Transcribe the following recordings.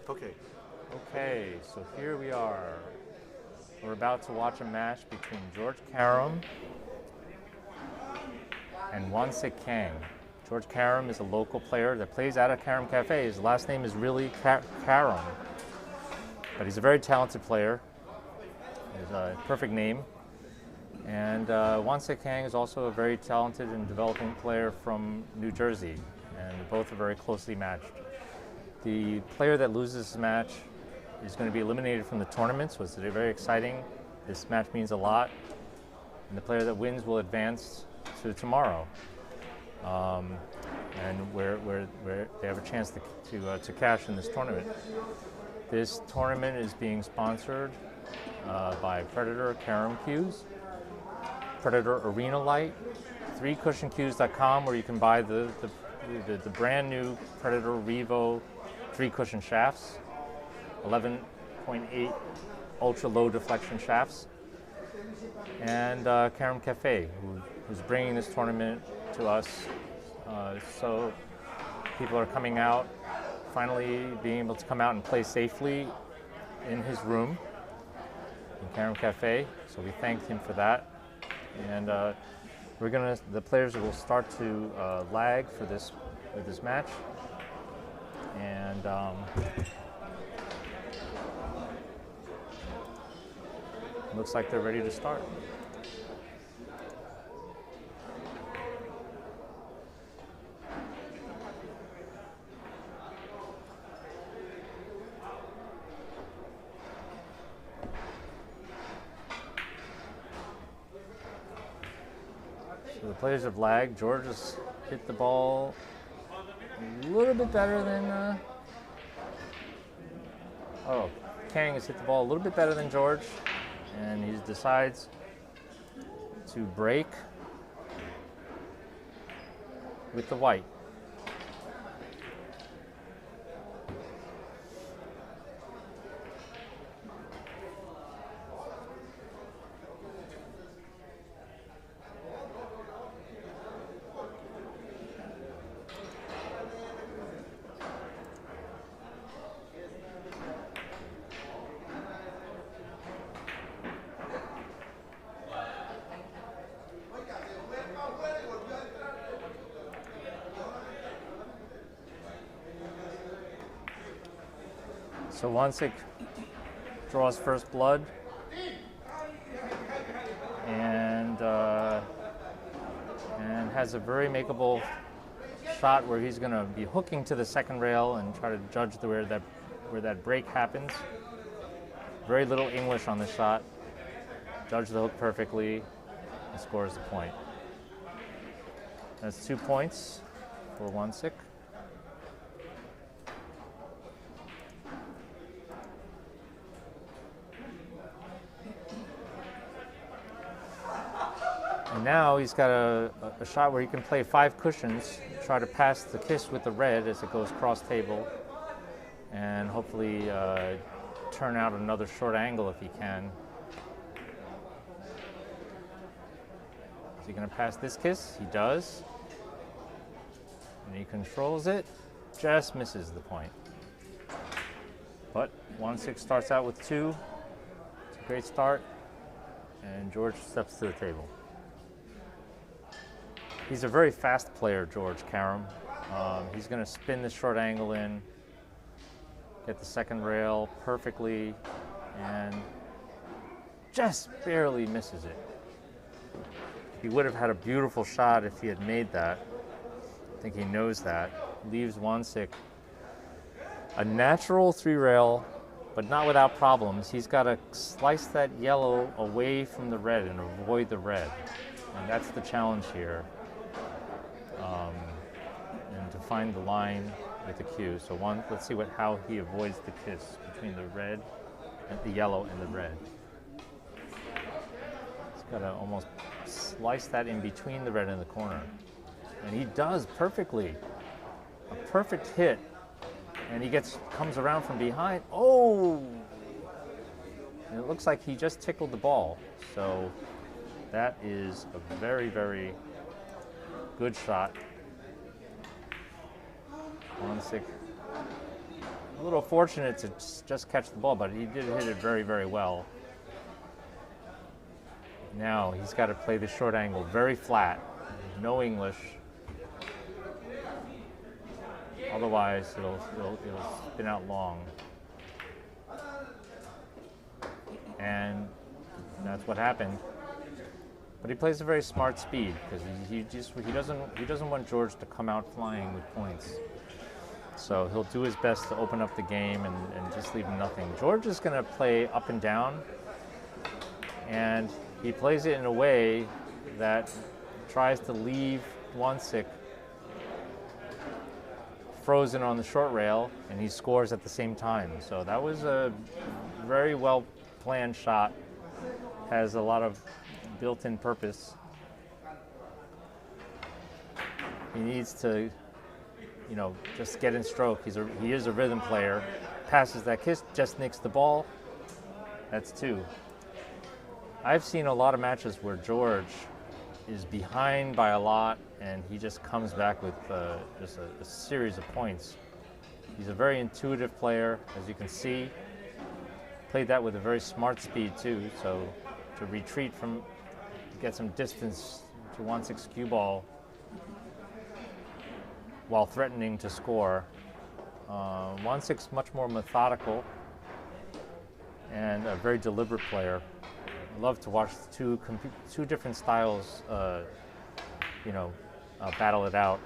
Okay. Okay, so here we are. We're about to watch a match between George Carom and Sik Kang. George Carom is a local player that plays out of Carom Cafe. His last name is really Carom, but he's a very talented player. His perfect name. And Sik Kang is also a very talented and developing player from New Jersey, and both are very closely matched. The player that loses this match is going to be eliminated from the tournament, so it's very exciting. This match means a lot. And the player that wins will advance to tomorrow, and where they have a chance to cash in this tournament. This tournament is being sponsored by Predator Carom Cues, Predator Arena Light, 3cushioncues.com, where you can buy the brand new Predator Revo 3-cushion shafts, 11.8 ultra low deflection shafts, and Carom Cafe, who's bringing this tournament to us. So people are coming out, finally being able to come out and play safely in his room in Carom Cafe. So we thanked him for that, and the players will start to lag for this match. And looks like they're ready to start. So the players have lagged. George has hit the ball a little bit better than Kang has hit the ball a little bit better than George, and he decides to break with the white. So Sik draws first blood, and has a very makeable shot where he's going to be hooking to the second rail and try to judge where that break happens. Very little English on the shot. Judged the hook perfectly and scores the point. That's 2 points for Sik. And now he's got a shot where he can play 5 cushions, try to pass the kiss with the red as it goes cross table, and hopefully turn out another short angle if he can. Is he going to pass this kiss? He does. And he controls it, just misses the point. But Sik starts out with 2. It's a great start, and George steps to the table. He's a very fast player, George Carom. He's going to spin the short angle in, get the second rail perfectly, and just barely misses it. He would have had a beautiful shot if he had made that. I think he knows that. Leaves Sik a natural 3-rail, but not without problems. He's got to slice that yellow away from the red and avoid the red. And that's the challenge here. And to find the line with the cue. So let's see how he avoids the kiss between the red and the yellow and the red. got to almost slice that in between the red and the corner. And he does perfectly. A perfect hit. And he comes around from behind. Oh! And it looks like he just tickled the ball. So that is a very, very good shot. Sik, a little fortunate to just catch the ball, but he did hit it very, very well. Now he's got to play the short angle very flat, no English. Otherwise, it'll spin out long. And that's what happened. But he plays a very smart speed because he doesn't want George to come out flying with points. So he'll do his best to open up the game and just leave him nothing. George is going to play up and down, and he plays it in a way that tries to leave Sik frozen on the short rail, and he scores at the same time. So that was a very well planned shot. Has a lot of built-in purpose. He needs to, just get in stroke. He is a rhythm player. Passes that kiss, just nicks the ball. That's 2. I've seen a lot of matches where George is behind by a lot, and he just comes back with just a series of points. He's a very intuitive player, as you can see. Played that with a very smart speed too. So to retreat to get some distance to Sik's cue ball while threatening to score. Sik's much more methodical and a very deliberate player. I love to watch two different styles, battle it out.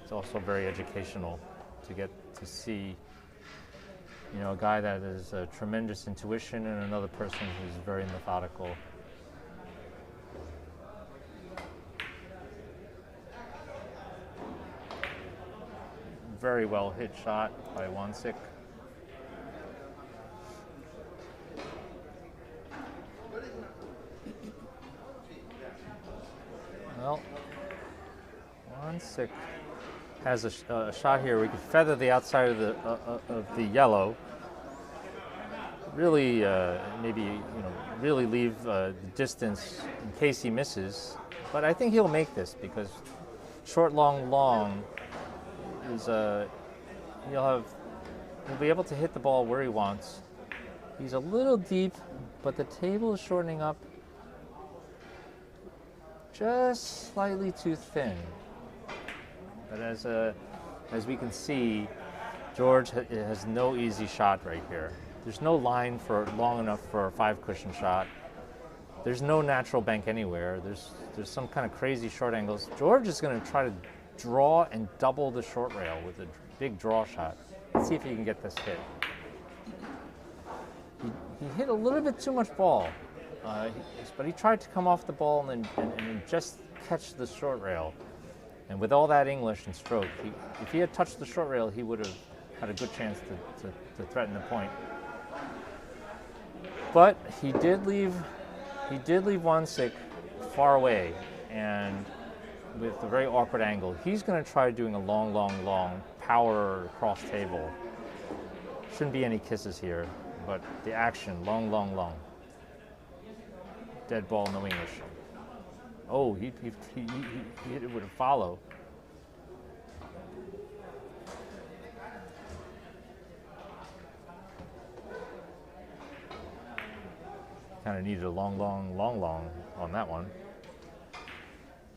It's also very educational to get to see, a guy that has a tremendous intuition and another person who's very methodical. Very well hit shot by Sik. Well, Sik has a shot here. We could feather the outside of the yellow. Really, really leave the distance in case he misses. But I think he'll make this because short, long, long is he'll be able to hit the ball where he wants. He's a little deep, but the table is shortening up just slightly too thin. But as we can see, George has no easy shot right here. There's no line for long enough for a 5-cushion shot. There's no natural bank anywhere. There's some kind of crazy short angles. George is going to try to draw and double the short rail with a big draw shot. Let's see if he can get this hit. He hit a little bit too much ball, but he tried to come off the ball and just catch the short rail. And with all that English and stroke, if he had touched the short rail, he would have had a good chance to threaten the point. But he did leave Sik far away, and with a very awkward angle. He's going to try doing a long, long, long power cross table. Shouldn't be any kisses here, but the action, long, long, long. Dead ball, no English. Oh, he hit it with a follow. Kind of needed a long, long, long, long on that one.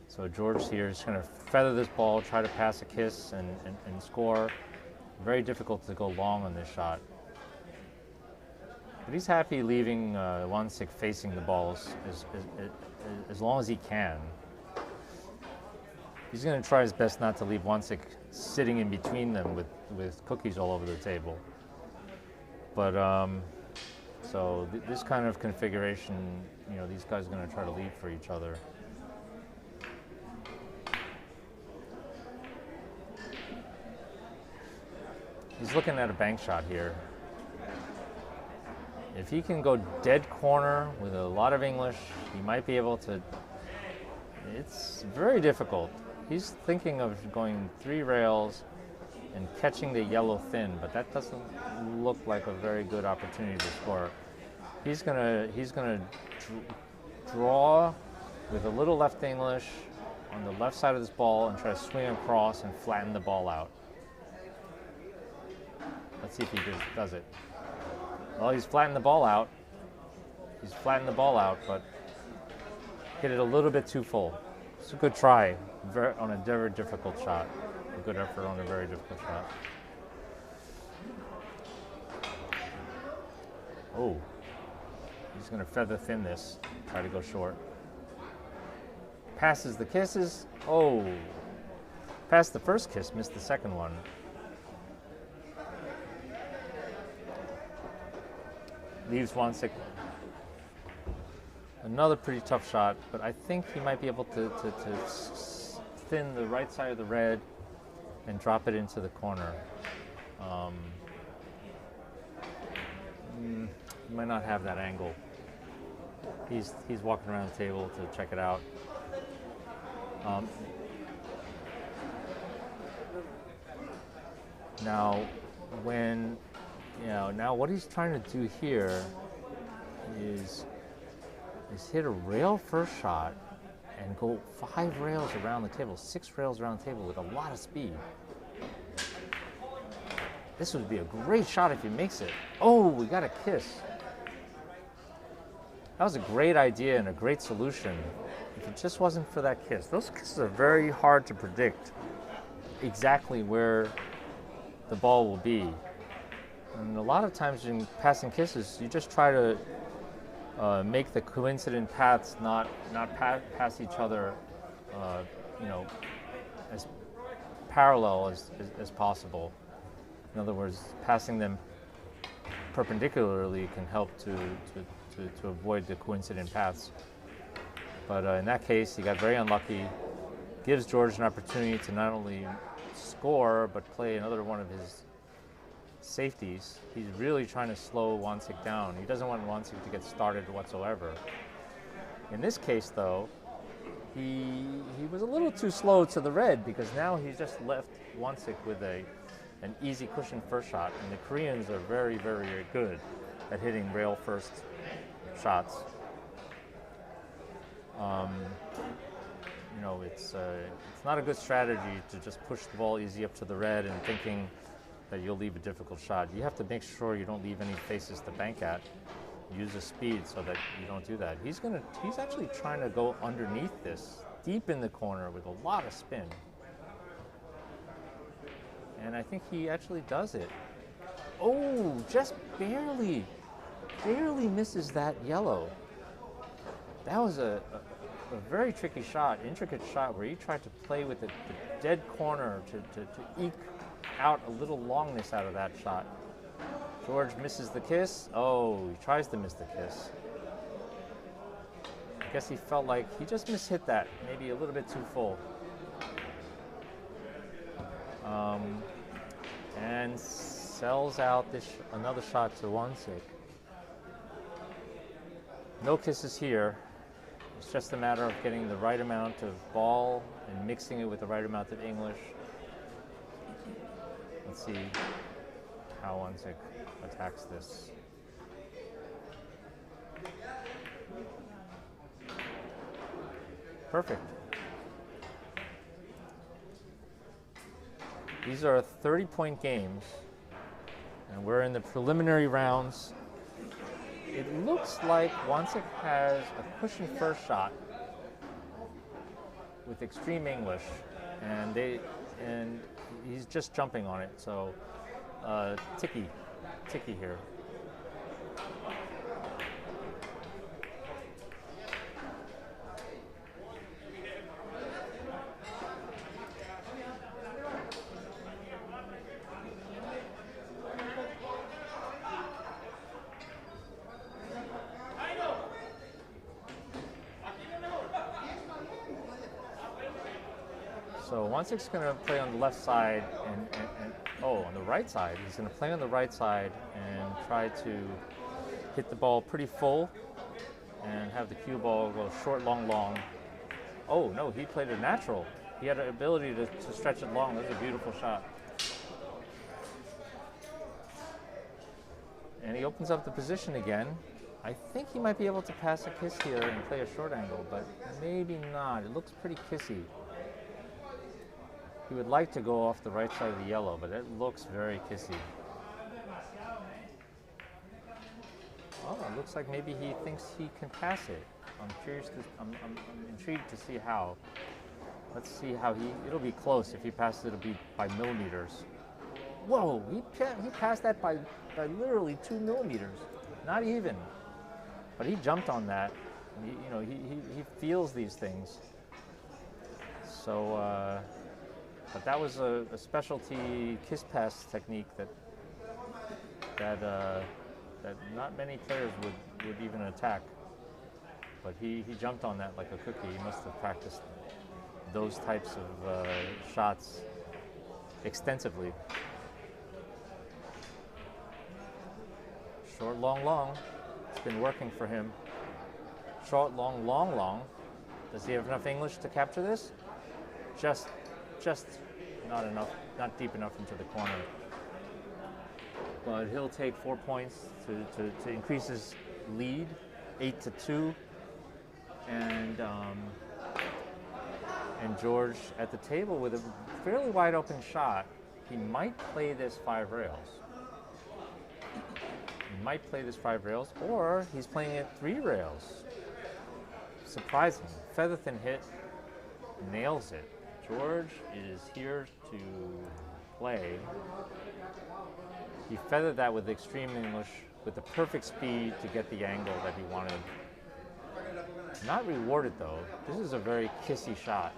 So George here is going to feather this ball, try to pass a kiss and score. Very difficult to go long on this shot. But he's happy leaving Sik facing the balls as long as he can. He's going to try his best not to leave Sik sitting in between them with cookies all over the table. But so this kind of configuration, these guys are going to try to lead for each other. He's looking at a bank shot here. If he can go dead corner with a lot of English, he might be able to. It's very difficult. He's thinking of going 3 rails and catching the yellow thin, but that doesn't look like a very good opportunity to score. He's gonna draw with a little left English on the left side of this ball and try to swing across and flatten the ball out. Let's see if he does it. Well, he's flattened the ball out. He's flattened the ball out, but hit it a little bit too full. It's a good try on a very difficult shot. A good effort on a very difficult shot. Oh, he's going to feather thin this, try to go short. Passes the kisses. Oh, passed the first kiss, missed the second one. Leaves Sik. Another pretty tough shot, but I think he might be able to thin the right side of the red and drop it into the corner. He might not have that angle. He's walking around the table to check it out. Now, now what he's trying to do here is hit a rail first shot and go 5 rails around the table, 6 rails around the table with a lot of speed. This would be a great shot if he makes it. Oh, we got a kiss. That was a great idea and a great solution if it just wasn't for that kiss. Those kisses are very hard to predict exactly where the ball will be. And a lot of times in passing kisses, you just try to make the coincident paths not pass each other, as parallel as possible. In other words, passing them perpendicularly can help to avoid the coincident paths. But in that case, he got very unlucky. Gives George an opportunity to not only score but play another one of his safeties. He's really trying to slow Sik down. He doesn't want Sik to get started whatsoever. In this case, though, he was a little too slow to the red because now he's just left Sik with an easy cushion first shot, and the Koreans are very, very, very good at hitting rail first shots. It's not a good strategy to just push the ball easy up to the red and thinking that you'll leave a difficult shot. You have to make sure you don't leave any faces to bank at. Use the speed so that you don't do that. He's actually trying to go underneath this, deep in the corner with a lot of spin. And I think he actually does it. Oh, just barely misses that yellow. That was a very tricky shot, intricate shot where he tried to play with the dead corner to eke out a little longness out of that shot. George misses the kiss. Oh, he tries to miss the kiss. I guess he felt like he just mishit that, maybe a little bit too full. And sells out another shot to Sik. No kisses here. It's just a matter of getting the right amount of ball and mixing it with the right amount of English. Let's see how Sik attacks this. Perfect. These are 30-point games, and we're in the preliminary rounds. It looks like Sik has a cushion first shot with extreme English, and he's just jumping on it. So ticky here. So Sik's going to play on the left side and on the right side. He's going to play on the right side and try to hit the ball pretty full and have the cue ball go short, long, long. Oh, no, he played it natural. He had an ability to stretch it long. That was a beautiful shot. And he opens up the position again. I think he might be able to pass a kiss here and play a short angle, but maybe not. It looks pretty kissy. He would like to go off the right side of the yellow, but it looks very kissy. Oh, it looks like maybe he thinks he can pass it. I'm intrigued to see how. Let's see how it'll be close. If he passes, it'll be by millimeters. Whoa, he passed that by literally 2 millimeters. Not even. But he jumped on that. He feels these things. So, but that was a specialty kiss pass technique that not many players would even attack. But he jumped on that like a cookie. He must have practiced those types of shots extensively. Short, long, long. It's been working for him. Short, long, long, long. Does he have enough English to capture this? Just not enough, not deep enough into the corner. But he'll take 4 points to increase his lead, 8-2. And George at the table with a fairly wide open shot. He might play this 5 rails. He might play this 5 rails, or he's playing it 3 rails. Surprising. Feather thin hit, nails it. George is here to play. He feathered that with extreme English, with the perfect speed to get the angle that he wanted. Not rewarded though. This is a very kissy shot.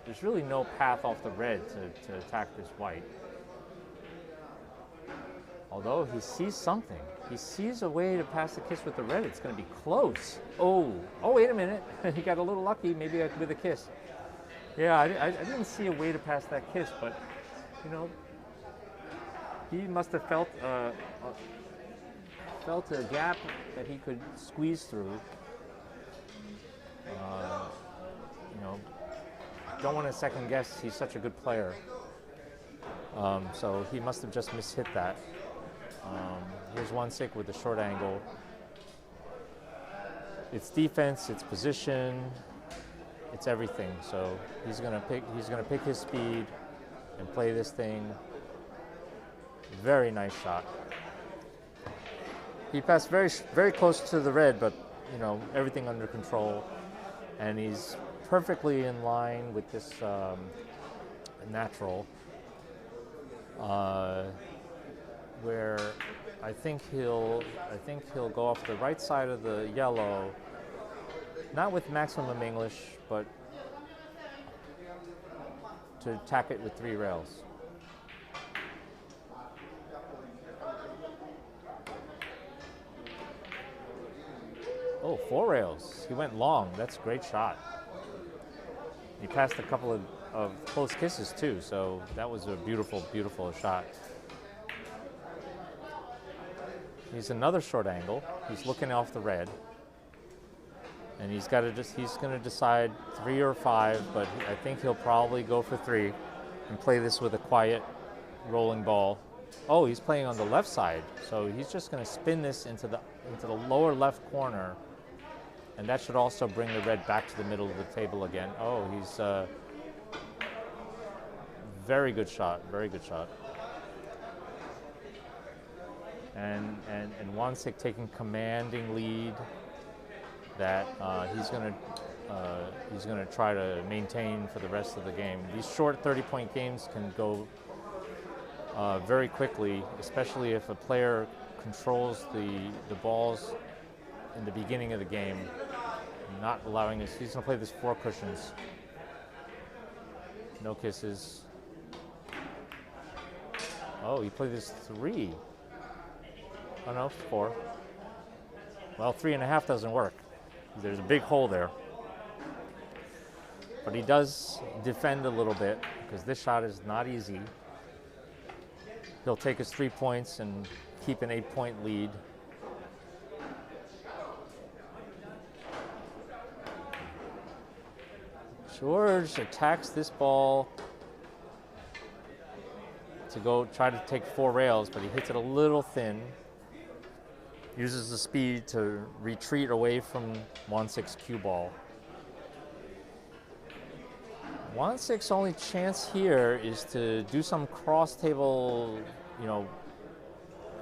There's really no path off the red to attack this white. Although he sees something. He sees a way to pass the kiss with the red. It's going to be close. Oh, wait a minute. He got a little lucky, maybe with a kiss. Yeah, I didn't see a way to pass that kiss, but, he must have felt a gap that he could squeeze through. Don't want to second guess. He's such a good player. So he must have just mishit that. Here's Sik with the short angle. It's defense, it's position, it's everything. So he's gonna pick his speed and play this thing. Very nice shot. He passed very, very close to the red, but everything under control, and he's perfectly in line with this natural. Where I think he'll go off the right side of the yellow, not with maximum English, but to attack it with 3 rails. Oh, 4 rails. He went long. That's a great shot. He passed a couple of close kisses too, so that was a beautiful, beautiful shot. He's another short angle. He's looking off the red, and he's going to decide 3 or 5, but I think he'll probably go for 3 and play this with a quiet rolling ball. Oh, he's playing on the left side, so he's just going to spin this into the lower left corner, and that should also bring the red back to the middle of the table again. Oh, he's very good shot, very good shot. And Sik taking commanding lead that he's gonna try to maintain for the rest of the game. These short 30-point games can go very quickly, especially if a player controls the balls in the beginning of the game, not allowing us. He's gonna play this 4 cushions, no kisses. Oh, he played this 3. Oh no, 4. Well, 3.5 doesn't work. There's a big hole there. But he does defend a little bit because this shot is not easy. He'll take his 3 points and keep an 8-point lead. George attacks this ball to go try to take 4 rails, but he hits it a little thin. Uses the speed to retreat away from 1-6 cue ball. 1-6 only chance here is to do some cross table,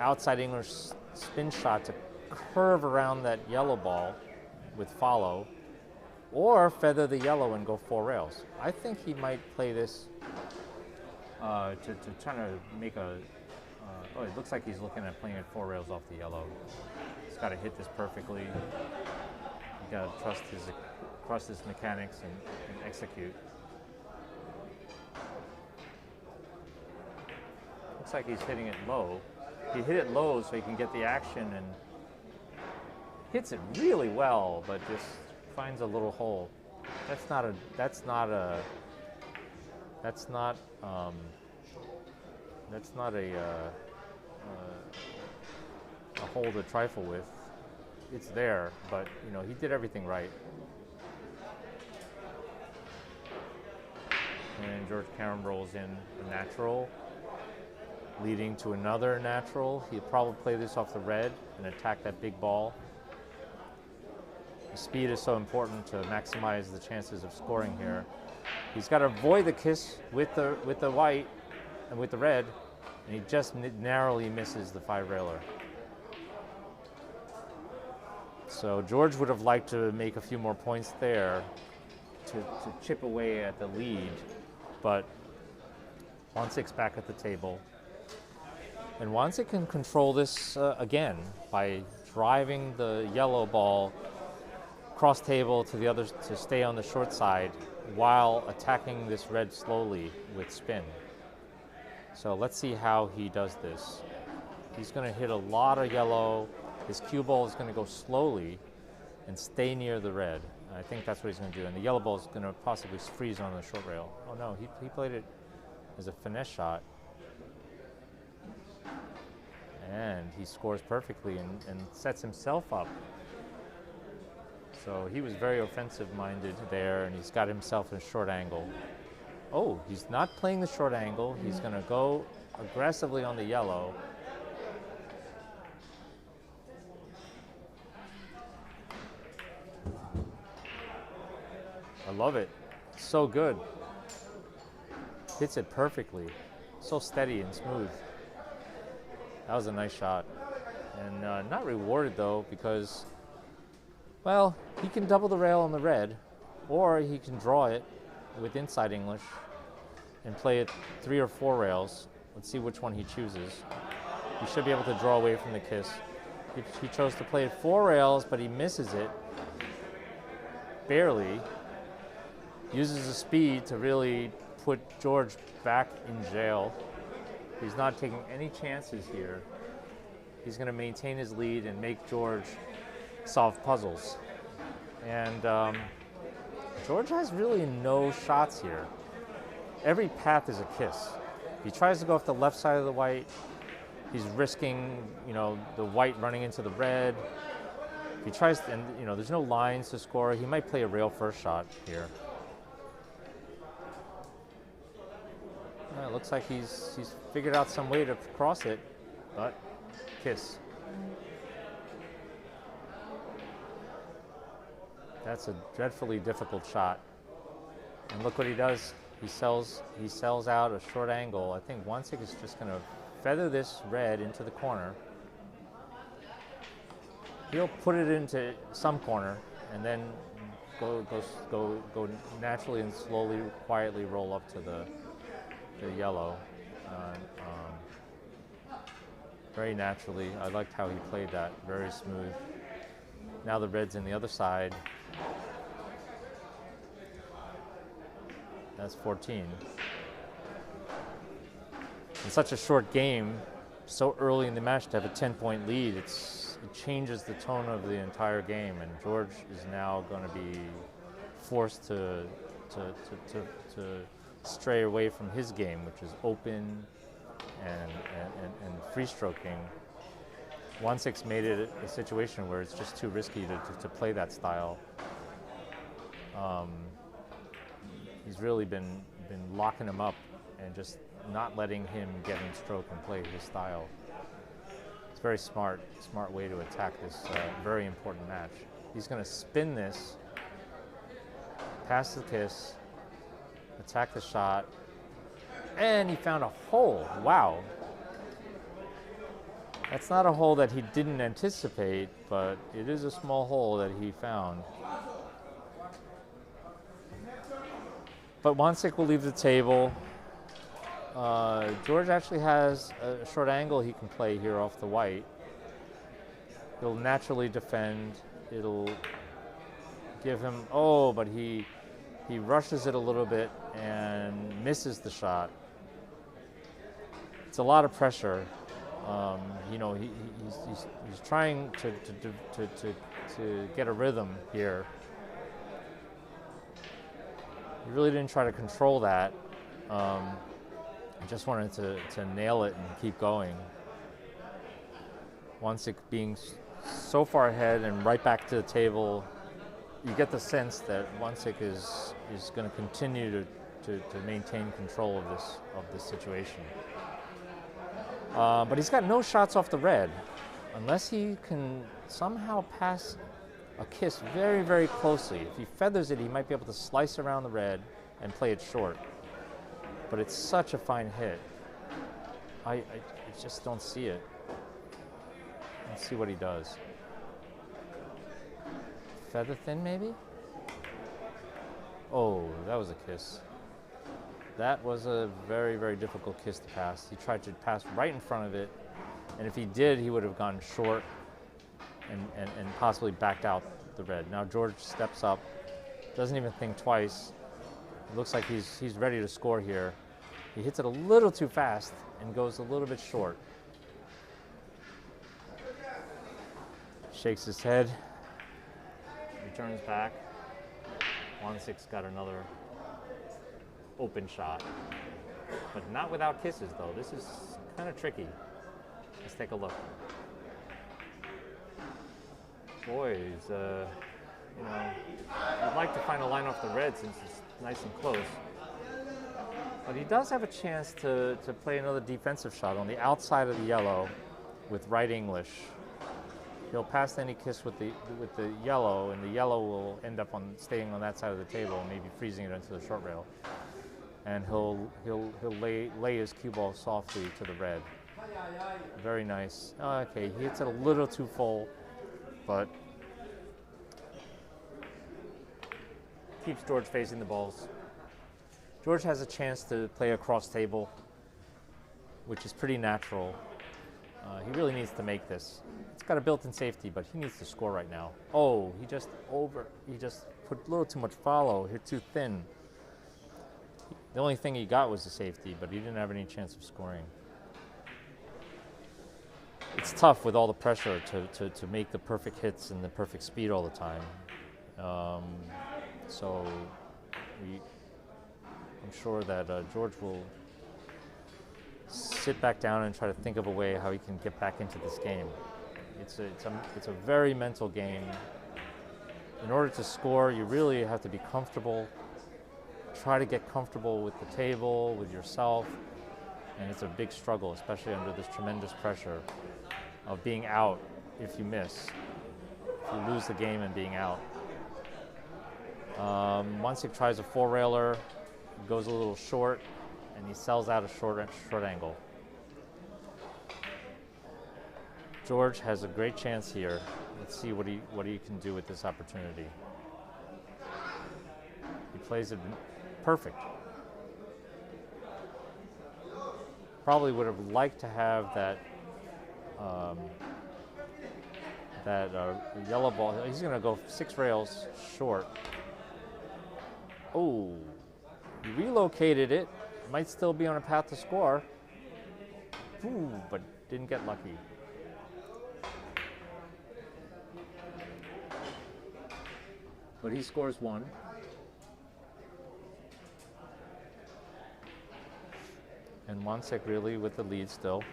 outside English spin shot to curve around that yellow ball with follow, or feather the yellow and go 4 rails. I think he might play this to try to make a. It looks like he's looking at playing at 4 rails off the yellow. He's got to hit this perfectly. You got to trust his mechanics and execute. Looks like he's hitting it low. He hit it low so he can get the action and hits it really well, but just finds a little hole. That's not a hole to trifle with. It's there, but he did everything right. And George Carom rolls in a natural, leading to another natural. He'll probably play this off the red and attack that big ball. The speed is so important to maximize the chances of scoring here. He's got to avoid the kiss with the white and with the red, and he just narrowly misses the 5-railer. So George would have liked to make a few more points there to chip away at the lead, but 1-6 back at the table. And 1-6 can control this again by driving the yellow ball cross table to the others to stay on the short side while attacking this red slowly with spin. So let's see how he does this. He's going to hit a lot of yellow. His cue ball is going to go slowly and stay near the red. I think that's what he's going to do. And the yellow ball is going to possibly freeze on the short rail. Oh no, he played it as a finesse shot. And he scores perfectly and sets himself up. So he was very offensive-minded there, and he's got himself in a short angle. Oh, he's not playing the short angle. He's going to go aggressively on the yellow. I love it. So good. Hits it perfectly. So steady and smooth. That was a nice shot. And not rewarded, though, because, well, he can double the rail on the red, or he can draw it with inside English and play it 3 or 4 rails. Let's see which one he chooses. He should be able to draw away from the kiss. He chose to play it 4 rails, but he misses it barely. Uses the speed to really put George back in jail. He's not taking any chances here. He's going to maintain his lead and make George solve puzzles. And George has really no shots here. Every path is a kiss. He tries to go off the left side of the white. He's risking, the white running into the red. If he tries, and there's no lines to score. He might play a rail first shot here. It looks like he's figured out some way to cross it, but kiss. That's a dreadfully difficult shot. And look what he does. He sells out a short angle. I think 1-6 is just going to feather this red into the corner. He'll put it into some corner and then go naturally and slowly, quietly roll up to the yellow. Very naturally. I liked how he played that. Very smooth. Now the red's in the other side. That's 14. In such a short game, so early in the match to have a 10-point lead, it changes the tone of the entire game, and George is now going to be forced to stray away from his game, which is open and free stroking. 1-6 made it a situation where it's just too risky to play that style. He's really been locking him up and just not letting him get in stroke and play his style. It's a very smart way to attack this very important match. He's going to spin this, pass the kiss, attack the shot, and he found a hole. Wow. That's not a hole that he didn't anticipate, but it is a small hole that he found. But Sik will leave the table. George actually has a short angle he can play here off the white. He'll naturally defend. It'll give him, oh, but he rushes it a little bit and misses the shot. It's a lot of pressure. You know, he's trying to get a rhythm here. He really didn't try to control that. I just wanted to nail it and keep going. Sik being so far ahead and right back to the table, you get the sense that Sik is going to continue to maintain control of this situation. But he's got no shots off the red. Unless he can somehow pass a kiss very, very closely. If he feathers it, he might be able to slice around the red and play it short. But it's such a fine hit. I just don't see it. Let's see what he does. Feather thin, maybe? Oh, that was a kiss. That was a very, very difficult kiss to pass. He tried to pass right in front of it, and if he did, he would have gone short and possibly backed out the red. Now George steps up, doesn't even think twice. It looks like he's ready to score here. He hits it a little too fast and goes a little bit short. Shakes his head, returns back. Sik's got another open shot, but not without kisses though. This is kind of tricky. Let's take a look. Boy, he's, you know, I'd like to find a line off the red since it's nice and close. But he does have a chance to play another defensive shot on the outside of the yellow with right English. He'll pass any kiss with the yellow, and the yellow will end up staying on that side of the table, and maybe freezing it into the short rail. And he'll lay his cue ball softly to the red. Very nice. Okay, he hits it a little too full, but keeps George facing the balls. George has a chance to play across table, which is pretty natural. He really needs to make this. It's got a built-in safety, but he needs to score right now. Oh, he just put a little too much follow, hit too thin. The only thing he got was the safety, but he didn't have any chance of scoring. It's tough with all the pressure to make the perfect hits and the perfect speed all the time. So I'm sure that George will sit back down and try to think of a way how he can get back into this game. It's a very mental game. In order to score, you really have to be comfortable. Try to get comfortable with the table, with yourself, and it's a big struggle, especially under this tremendous pressure of being out if you miss. If you lose the game and being out. Sik tries a four-railer, goes a little short, and he sells out a short angle. George has a great chance here. Let's see what he can do with this opportunity. He plays it perfect. Probably would have liked to have that yellow ball. He's going to go 6 rails short. Oh, he relocated it. Might still be on a path to score. Ooh, but didn't get lucky. But he scores 1. And Sik really with the lead still.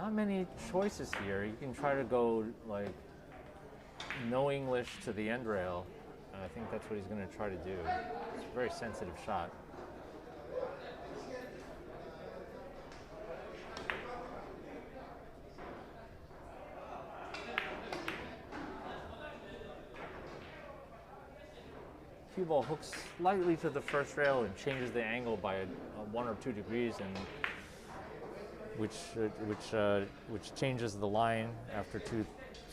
not many choices here. You can try to go like no English to the end rail. And I think that's what he's going to try to do. It's a very sensitive shot. Cue ball hooks slightly to the first rail and changes the angle by 1 or 2 degrees, and which changes the line after two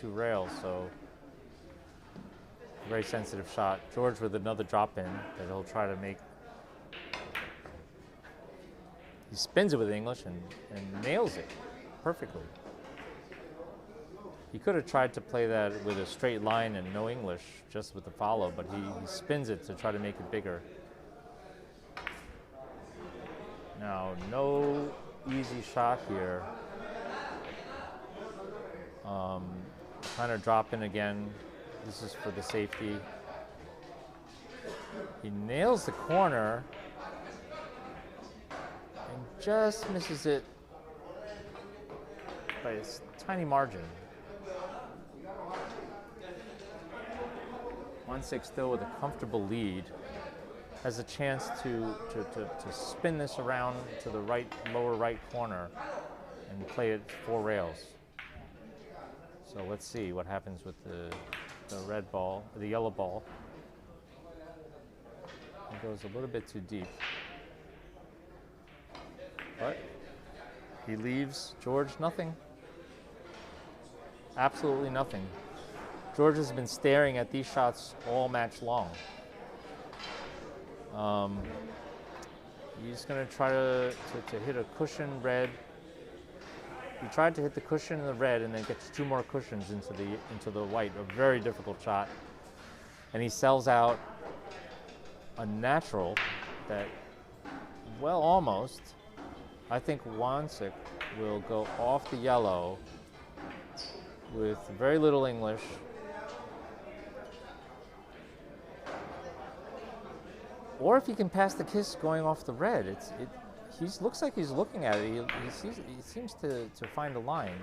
rails. So very sensitive shot. George with another drop in that he'll try to make. He spins it with English and nails it perfectly. He could have tried to play that with a straight line and no English, just with the follow, but he spins it to try to make it bigger. Now, no easy shot here. Kind of drop in again. This is for the safety. He nails the corner and just misses it by a tiny margin. 1-6 still with a comfortable lead. Has a chance to spin this around to the right, lower right corner and play it 4 rails. So let's see what happens with the red ball, the yellow ball. It goes a little bit too deep. But he leaves George nothing. Absolutely nothing. George has been staring at these shots all match long. He's going to try to hit a cushion red. He tried to hit the cushion in the red and then gets 2 more cushions into the white. A very difficult shot. And he sells out a natural that, well, almost. I think Sik will go off the yellow with very little English. Or if he can pass the kiss going off the red, he looks like he's looking at it. He seems to find a line.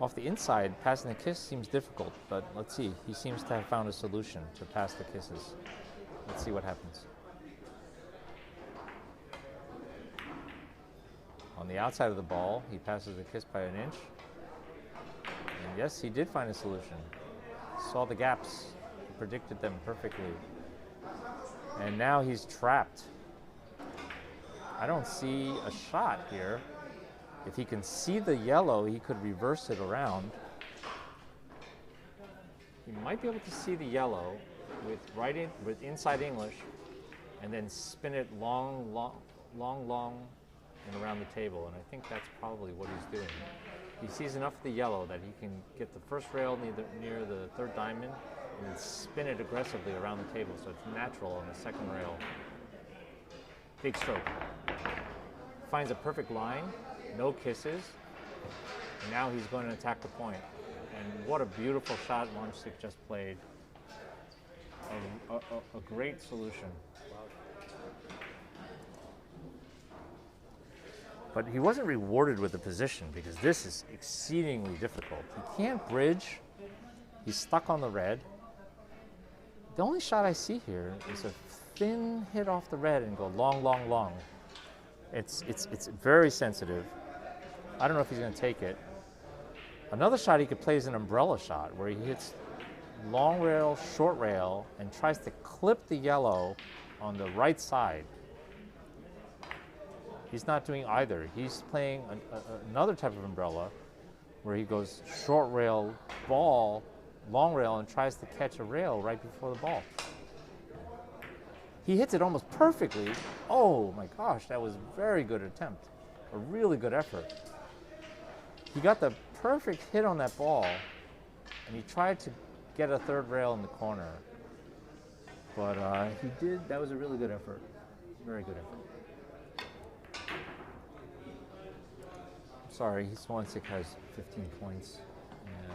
Off the inside, passing the kiss seems difficult, but let's see. He seems to have found a solution to pass the kisses. Let's see what happens. On the outside of the ball, he passes the kiss by 1 inch. And yes, he did find a solution. Saw the gaps, he predicted them perfectly. And now he's trapped. I don't see a shot here. If he can see the yellow, he could reverse it around. He might be able to see the yellow with inside English, and then spin it long, and around the table. And I think that's probably what he's doing. He sees enough of the yellow that he can get the first rail near the 3rd diamond, and spin it aggressively around the table, so it's natural on the 2nd rail. Big stroke. Finds a perfect line, no kisses, and now he's going to attack the point. And what a beautiful shot Sik just played. A great solution. But he wasn't rewarded with the position because this is exceedingly difficult. He can't bridge. He's stuck on the red. The only shot I see here is a thin hit off the red and go long. It's very sensitive. I don't know if he's going to take it. Another shot he could play is an umbrella shot where he hits long rail, short rail, and tries to clip the yellow on the right side. He's not doing either. He's playing another type of umbrella where he goes short rail, ball, long rail, and tries to catch a rail right before the ball. He hits it almost perfectly. Oh my gosh, that was a very good attempt. A really good effort. He got the perfect hit on that ball, and he tried to get a 3rd rail in the corner. But he did. That was a really good effort. Very good effort. Sorry, Sik has 15 points. And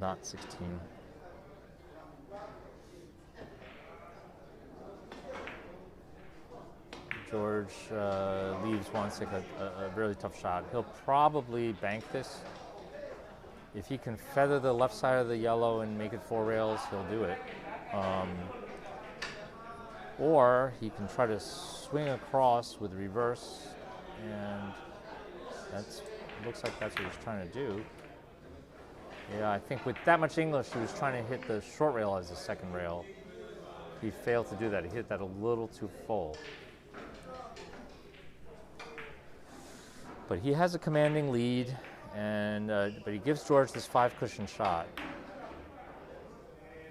not 16. George leaves Wansik a really tough shot. He'll probably bank this. If he can feather the left side of the yellow and make it 4 rails, he'll do it. Or he can try to swing across with reverse, and looks like that's what he's trying to do. Yeah, I think with that much English, he was trying to hit the short rail as the second rail. He failed to do that. He hit that a little too full. But he has a commanding lead, and but he gives George this 5-cushion shot,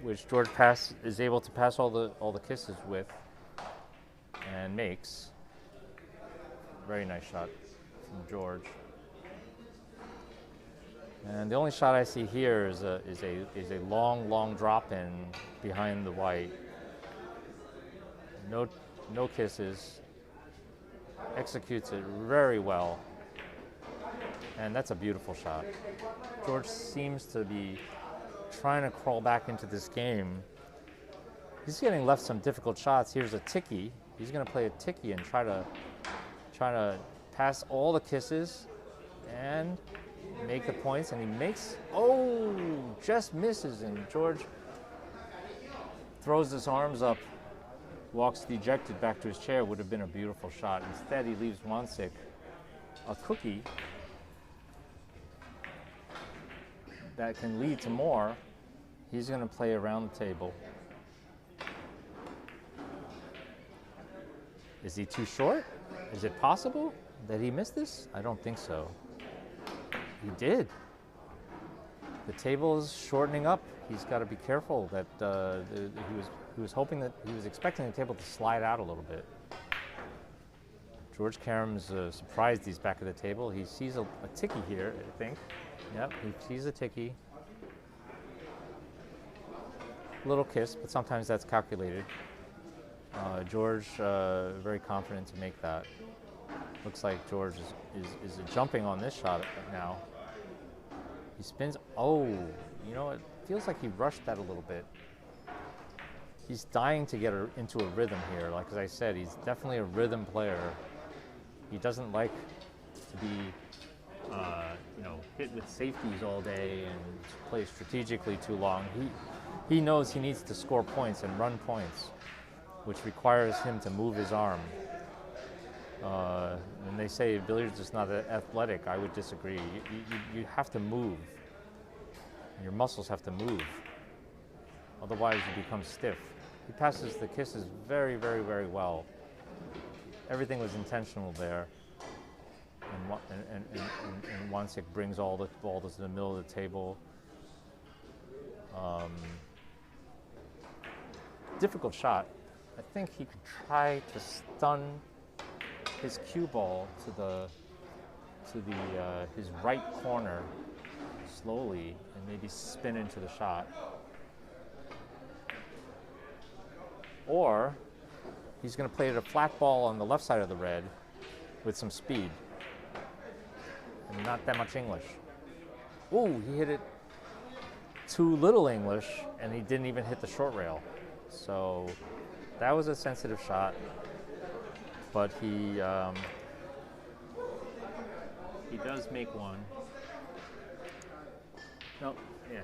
which George is able to pass all the kisses with, and makes. Very nice shot from George. And the only shot I see here is a long drop in behind the white. No kisses. Executes it very well. And that's a beautiful shot. George seems to be trying to crawl back into this game. He's getting left some difficult shots. Here's a tiki. He's going to play a tiki and try to pass all the kisses and make the points. And he makes, just misses. And George throws his arms up, walks dejected back to his chair. Would have been a beautiful shot. Instead, he leaves Wansik a cookie that can lead to more. He's going to play around the table. Is he too short? Is it possible that he missed this? I don't think so. He did. The table is shortening up. He's got to be careful that he was expecting the table to slide out a little bit. George Karam's surprised he's back at the table. He sees a tiki here, I think. Yep, he sees a tiki. Little kiss, but sometimes that's calculated. George very confident to make that. Looks like George is jumping on this shot now. He spins. Oh, you know, it feels like he rushed that a little bit. He's dying to get into a rhythm here. Like as I said, he's definitely a rhythm player. He doesn't like to be hit with safeties all day and play strategically too long. He knows he needs to score points and run points, which requires him to move his arm. And they say billiards is not athletic. I would disagree. You have to move. Your muscles have to move. Otherwise, you become stiff. He passes the kisses very, very, very well. Everything was intentional there. And Wansik brings all the balls to the middle of the table. Difficult shot. I think he could try to stun his cue ball to his right corner slowly and maybe spin into the shot. Or he's going to play it a flat ball on the left side of the red with some speed and not that much English. Ooh, he hit it too little English and he didn't even hit the short rail. So that was a sensitive shot, but he does make one. No, yeah,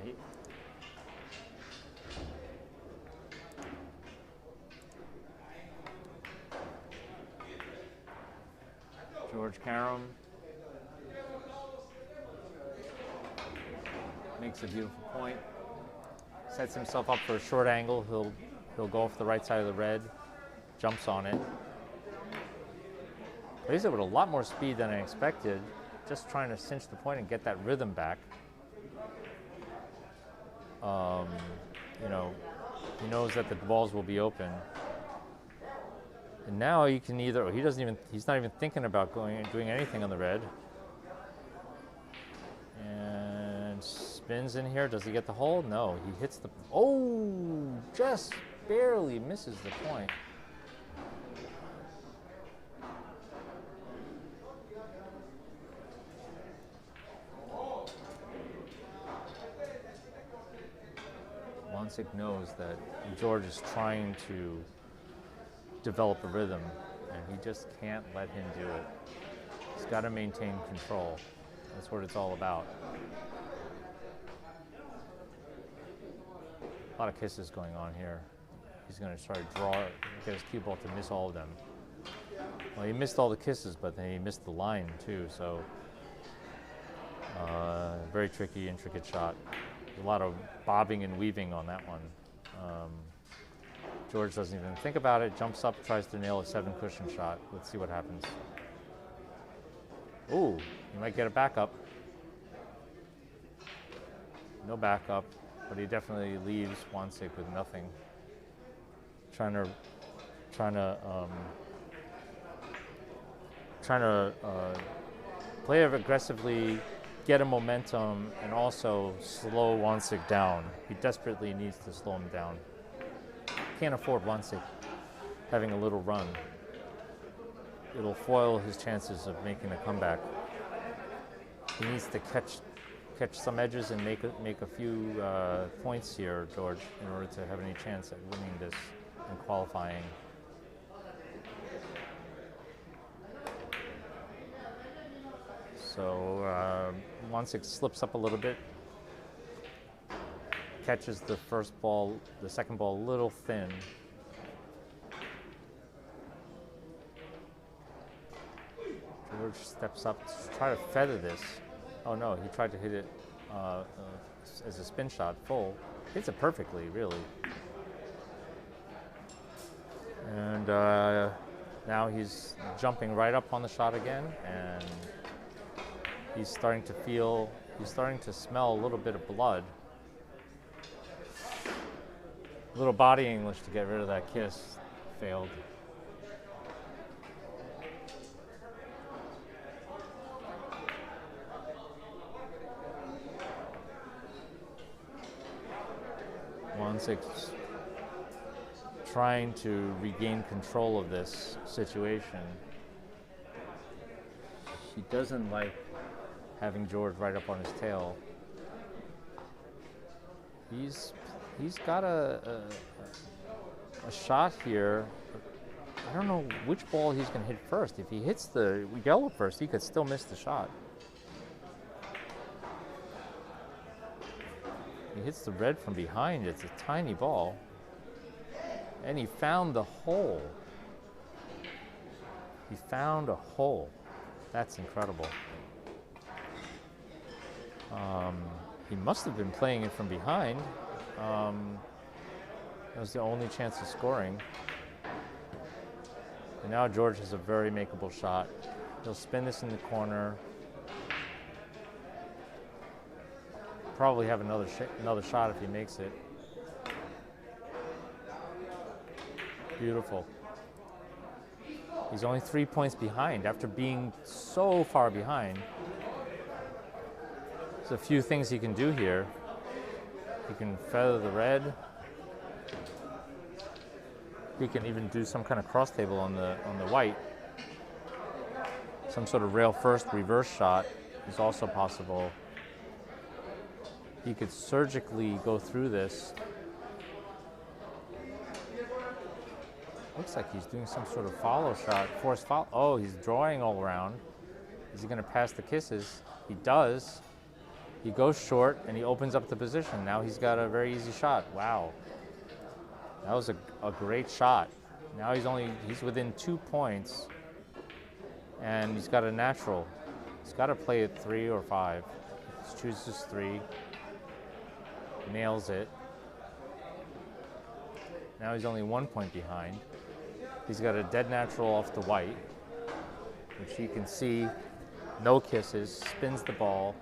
George Carom makes a beautiful point. Sets himself up for a short angle. He'll go off the right side of the red, jumps on it. Plays it with a lot more speed than I expected, just trying to cinch the point and get that rhythm back. He knows that the balls will be open. And now you can he's not even thinking about doing anything on the red. And spins in here. Does he get the hole? No, he hits just barely misses the point. Wansik knows that George is trying to develop a rhythm, and He just can't let him do it. He's got to maintain control. That's what it's all about. A lot of kisses going on here. He's going to try to get his cue ball to miss all of them. Well, he missed all the kisses, but then he missed the line too, so very tricky, intricate shot. There's a lot of bobbing and weaving on that one. George doesn't even think about it, jumps up, tries to nail a 7-cushion shot. Let's see what happens. Ooh, he might get a backup. No backup, but he definitely leaves Sik with nothing. Trying to play aggressively, get a momentum, and also slow Sik down. He desperately needs to slow him down. Can't afford Sik having a little run. It'll foil his chances of making a comeback. He needs to catch some edges and make a few points here, George, in order to have any chance at winning this and qualifying. So Sik slips up a little bit, catches the second ball a little thin. George steps up to try to feather this. Oh no, he tried to hit it as a spin shot full. Hits it perfectly, really. And now he's jumping right up on the shot again, and he's starting to smell a little bit of blood. A little body English to get rid of that kiss. Failed. Sik's trying to regain control of this situation. He doesn't like having George right up on his tail. He's got a shot here. I don't know which ball he's going to hit first. If he hits the yellow first, he could still miss the shot. He hits the red from behind. It's a tiny ball. And he found the hole. He found a hole. That's incredible. He must have been playing it from behind. That was the only chance of scoring. And now George has a very makeable shot. He'll spin this in the corner. Probably have another shot if he makes it. Beautiful. He's only 3 points behind after being so far behind. There's a few things he can do here. He can feather the red. He can even do some kind of cross table on the white. Some sort of rail first reverse shot is also possible. He could surgically go through this. Looks like he's doing some sort of follow shot, forced follow. Oh, he's drawing all around. Is he going to pass the kisses? He does. He goes short and he opens up the position. Now he's got a very easy shot. Wow. That was a great shot. Now he's within 2 points and he's got a natural. He's got to play it 3 or 5. He chooses 3. Nails it. Now he's only 1 point behind. He's got a dead natural off the white, which you can see, no kisses, spins the ball.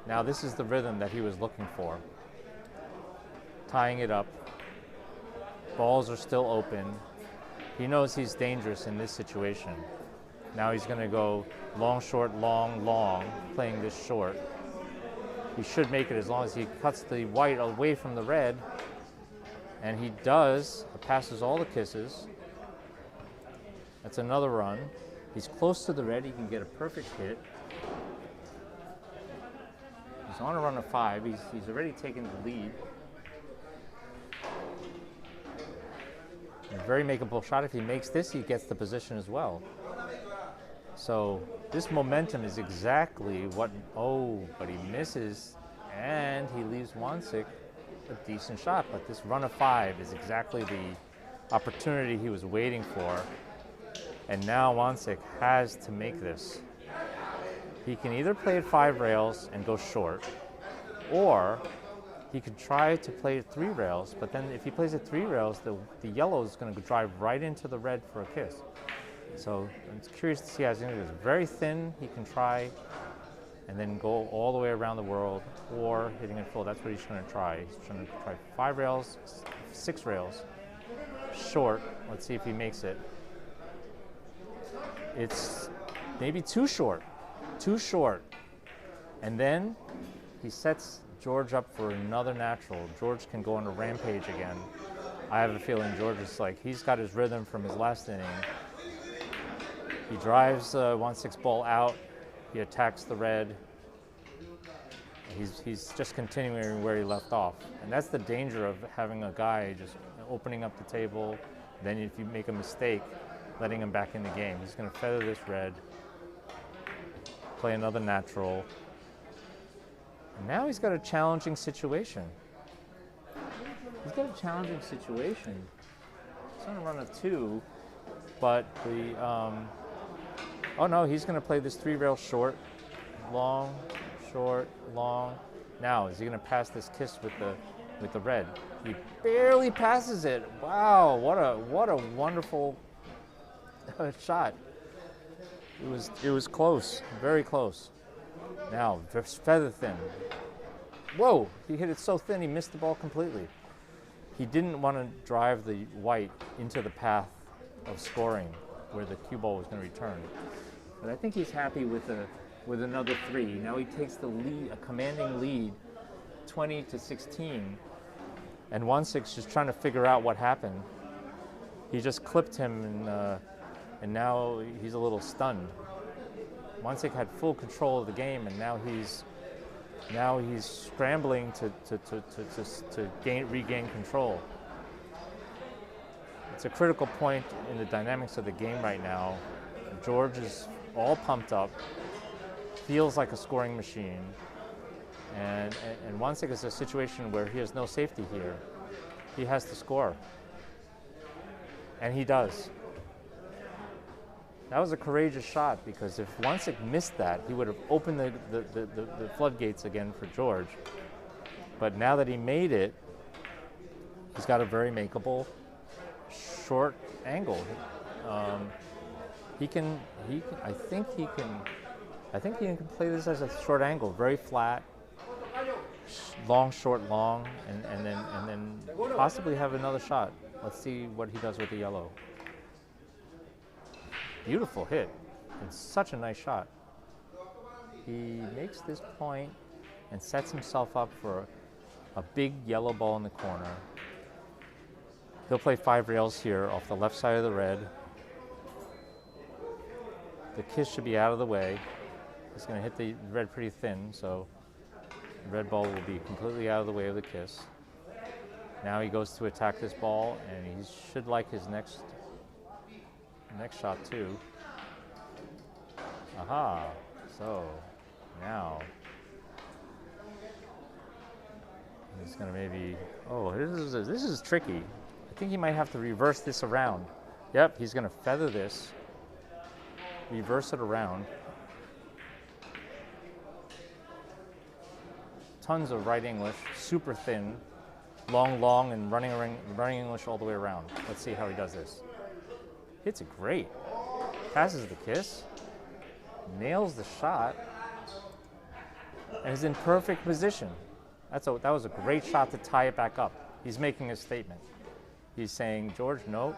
Now this is the rhythm that he was looking for. Tying it up. Balls are still open. He knows he's dangerous in this situation. Now he's going to go long, short, long, long, playing this short. He should make it as long as he cuts the white away from the red. And he does, passes all the kisses. That's another run. He's close to the red, he can get a perfect hit. He's on a run of 5, he's already taken the lead. A very makeable shot. If he makes this, he gets the position as well. So this momentum is exactly what, oh, but he misses, and he leaves Wansik a decent shot. But this run of 5 is exactly the opportunity he was waiting for. And now Wansik has to make this. He can either play at 5 rails and go short, or he could try to play at 3 rails, but then if he plays at 3 rails, the yellow is going to drive right into the red for a kiss. So I'm curious to see how he's going to do this. Very thin, he can try and then go all the way around the world, or hitting it full. That's what he's going to try. He's trying to try 5 rails, 6 rails, short. Let's see if he makes it. It's maybe too short. And then he sets George up for another natural. George can go on a rampage again. I have a feeling George is like, he's got his rhythm from his last inning. He drives 1-6 ball out. He attacks the red. He's just continuing where he left off. And that's the danger of having a guy just opening up the table. Then if you make a mistake, letting him back in the game. He's going to feather this red, play another natural. And now he's got a challenging situation. He's got a challenging situation. He's going to run a 2, but the, oh no, he's going to play this 3 rail short, long, short, long. Now, is he going to pass this kiss with the red? He barely passes it. Wow, what a wonderful shot. It was close, very close. Now, feather thin. Whoa, he hit it so thin he missed the ball completely. He didn't want to drive the white into the path of scoring where the cue ball was going to return. But I think he's happy with another 3. Now he takes the lead, a commanding lead, 20-16. And 1-6 just trying to figure out what happened. He just clipped him, and now he's a little stunned. 1-6 had full control of the game, and now he's scrambling to regain control. It's a critical point in the dynamics of the game right now. George is all pumped up, feels like a scoring machine, and 1-6 is a situation where he has no safety here. He has to score, and he does. That was a courageous shot, because if 1-6 missed that, he would have opened the floodgates again for George. But now that he made it, he's got a very makeable short angle. I think he can play this as a short angle, very flat, long, short, long, and then possibly have another shot. Let's see what he does with the yellow. Beautiful hit. It's such a nice shot. He makes this point and sets himself up for a big yellow ball in the corner. He'll play 5 rails here off the left side of the red. The kiss should be out of the way. He's going to hit the red pretty thin, so the red ball will be completely out of the way of the kiss. Now he goes to attack this ball, and he should like his next shot too. Aha! So now he's gonna maybe. Oh, this is tricky. I think he might have to reverse this around. Yep, he's gonna feather this, reverse it around. Tons of right English, super thin, long, and running English all the way around. Let's see how he does this. Hits it great. Passes the kiss. Nails the shot. And is in perfect position. That was a great shot to tie it back up. He's making a statement. He's saying, George, no.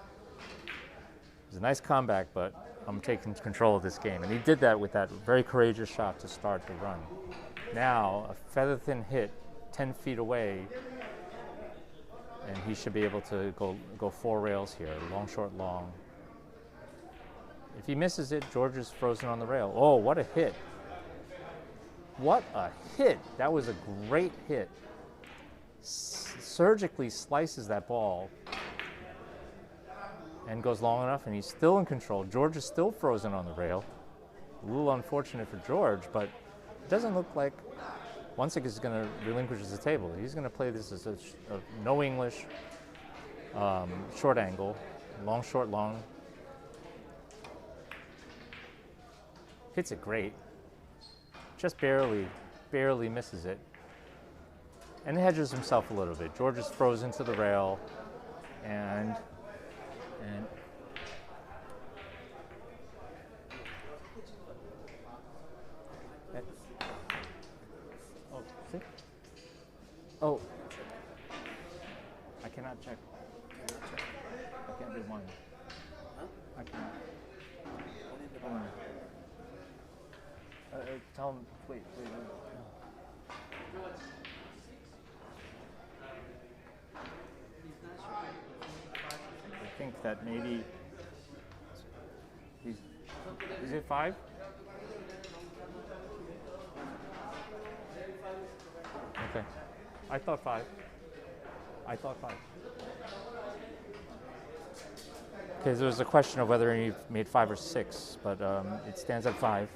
It's a nice comeback, but I'm taking control of this game. And he did that with that very courageous shot to start the run. Now, a feather-thin hit 10 feet away, and he should be able to go 4 rails here. Long, short, long. If he misses it, George is frozen on the rail. Oh, what a hit. What a hit. That was a great hit. Surgically slices that ball. and goes long enough, and he's still in control. George is still frozen on the rail. A little unfortunate for George, but it doesn't look like Sik is going to relinquish the table. He's going to play this as a no English, short angle, long, short, long. Hits it great. Just barely misses it. And hedges himself a little bit. George is frozen to the rail, and oh, see? Oh, I cannot check. I can't do mine. I cannot. Tell him, wait. I think that maybe is it 5? Okay, I thought 5. Okay, there was a question of whether he made 5 or 6, but it stands at 5.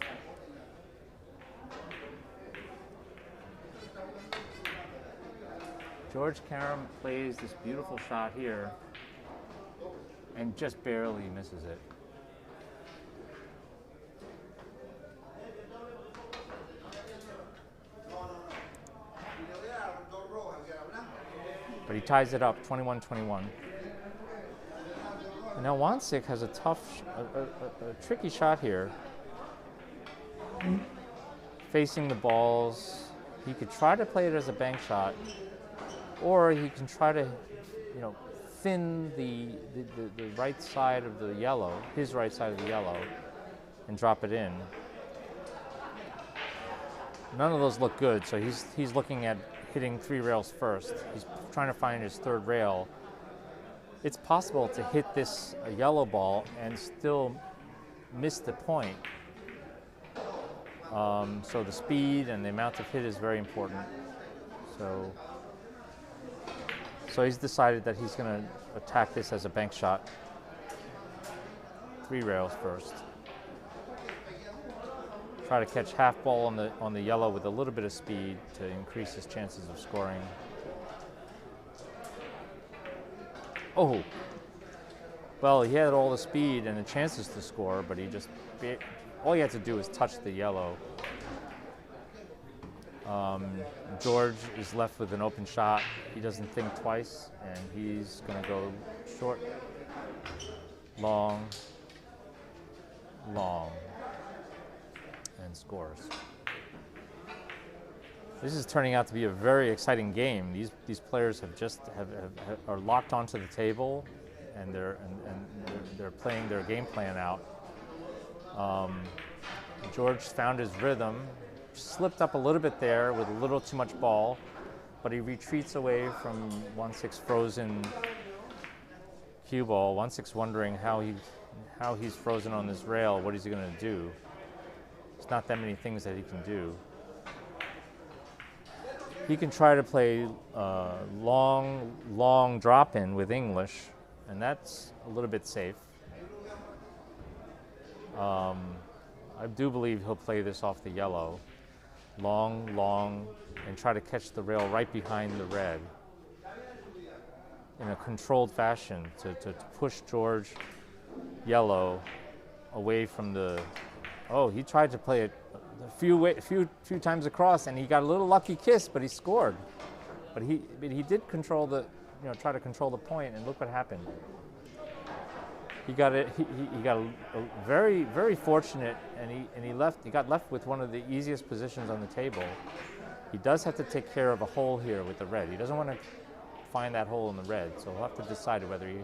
George Carom plays this beautiful shot here and just barely misses it. But he ties it up 21-21. And now Sik has a tough, a tricky shot here. Facing the balls, he could try to play it as a bank shot, or he can try to, thin the right side of the yellow, his right side of the yellow, and drop it in. None of those look good, so he's looking at hitting 3 rails first. He's trying to find his 3rd rail. It's possible to hit this yellow ball and still miss the point. So the speed and the amount of hit is very important. So he's decided that he's going to attack this as a bank shot. 3 rails first. Try to catch half ball on the yellow with a little bit of speed to increase his chances of scoring. Oh, well, he had all the speed and the chances to score, but all he had to do was touch the yellow. George is left with an open shot. He doesn't think twice, and he's going to go short, long, and scores. This is turning out to be a very exciting game. These players are locked onto the table, and they're playing their game plan out. George found his rhythm, slipped up a little bit there with a little too much ball, but he retreats away from Sik's frozen cue ball. Sik's wondering how he's frozen on this rail. What is he going to do? There's not that many things that he can do. He can try to play long drop-in with English, and that's a little bit safe. I do believe he'll play this off the yellow. Long, and try to catch the rail right behind the red in a controlled fashion to push George yellow away from the... Oh, he tried to play it a few times across, and he got a little lucky kiss, but he scored. But he did control try to control the point, and look what happened. He got it. He got a very fortunate, and he got left with one of the easiest positions on the table. He does have to take care of a hole here with the red. He doesn't want to find that hole in the red, so he'll have to decide whether he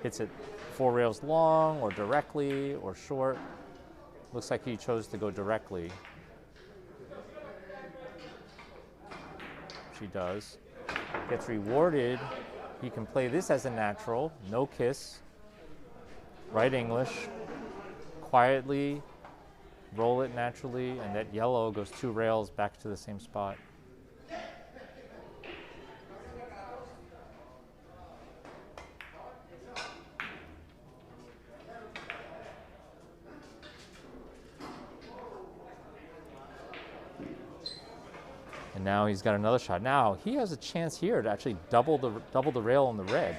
hits it 4 rails long or directly or short. Looks like he chose to go directly. She does. Gets rewarded. He can play this as a natural, no kiss. Right English, quietly, roll it naturally, and that yellow goes 2 rails back to the same spot. And now he's got another shot. Now he has a chance here to actually double the rail on the red.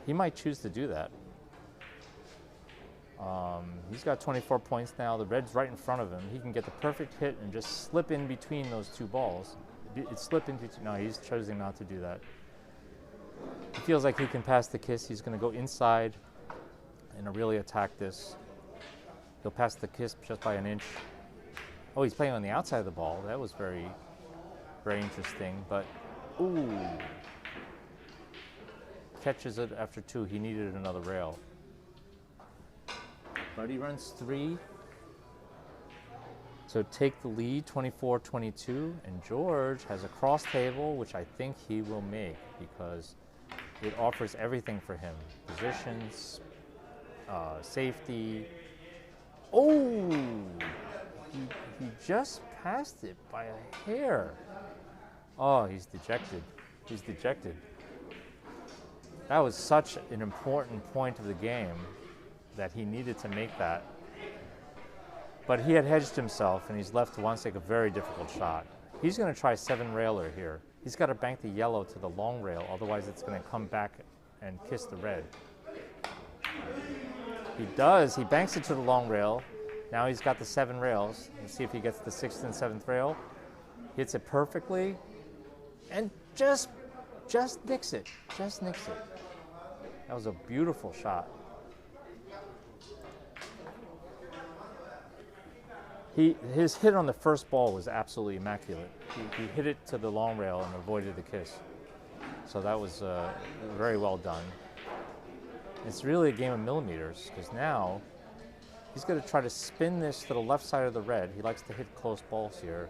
He might choose to do that. He's got 24 points now. The red's right in front of him. He can get the perfect hit and just slip in between those two balls. It slipped into, no, he's choosing not to do that. He feels like he can pass the kiss. He's going to go inside and really attack this. He'll pass the kiss just by an inch. Oh, he's playing on the outside of the ball. That was very, very interesting. But, ooh. Catches it after two. He needed another rail. Buddy runs 3. So take the lead, 24-22, and George has a cross table, which I think he will make because it offers everything for him. Positions, safety. Oh, he just passed it by a hair. Oh, he's dejected. He's dejected. That was such an important point of the game that he needed to make that. But he had hedged himself, and he's left Wansik a very difficult shot. He's going to try 7-railer here. He's got to bank the yellow to the long rail, otherwise it's going to come back and kiss the red. He does. He banks it to the long rail. Now he's got the 7 rails. Let's see if he gets the 6th and 7th rail. Hits it perfectly, and just nicks it. Just nicks it. That was a beautiful shot. His hit on the first ball was absolutely immaculate. He hit it to the long rail and avoided the kiss. So that was very well done. It's really a game of millimeters because now he's going to try to spin this to the left side of the red. He likes to hit close balls here.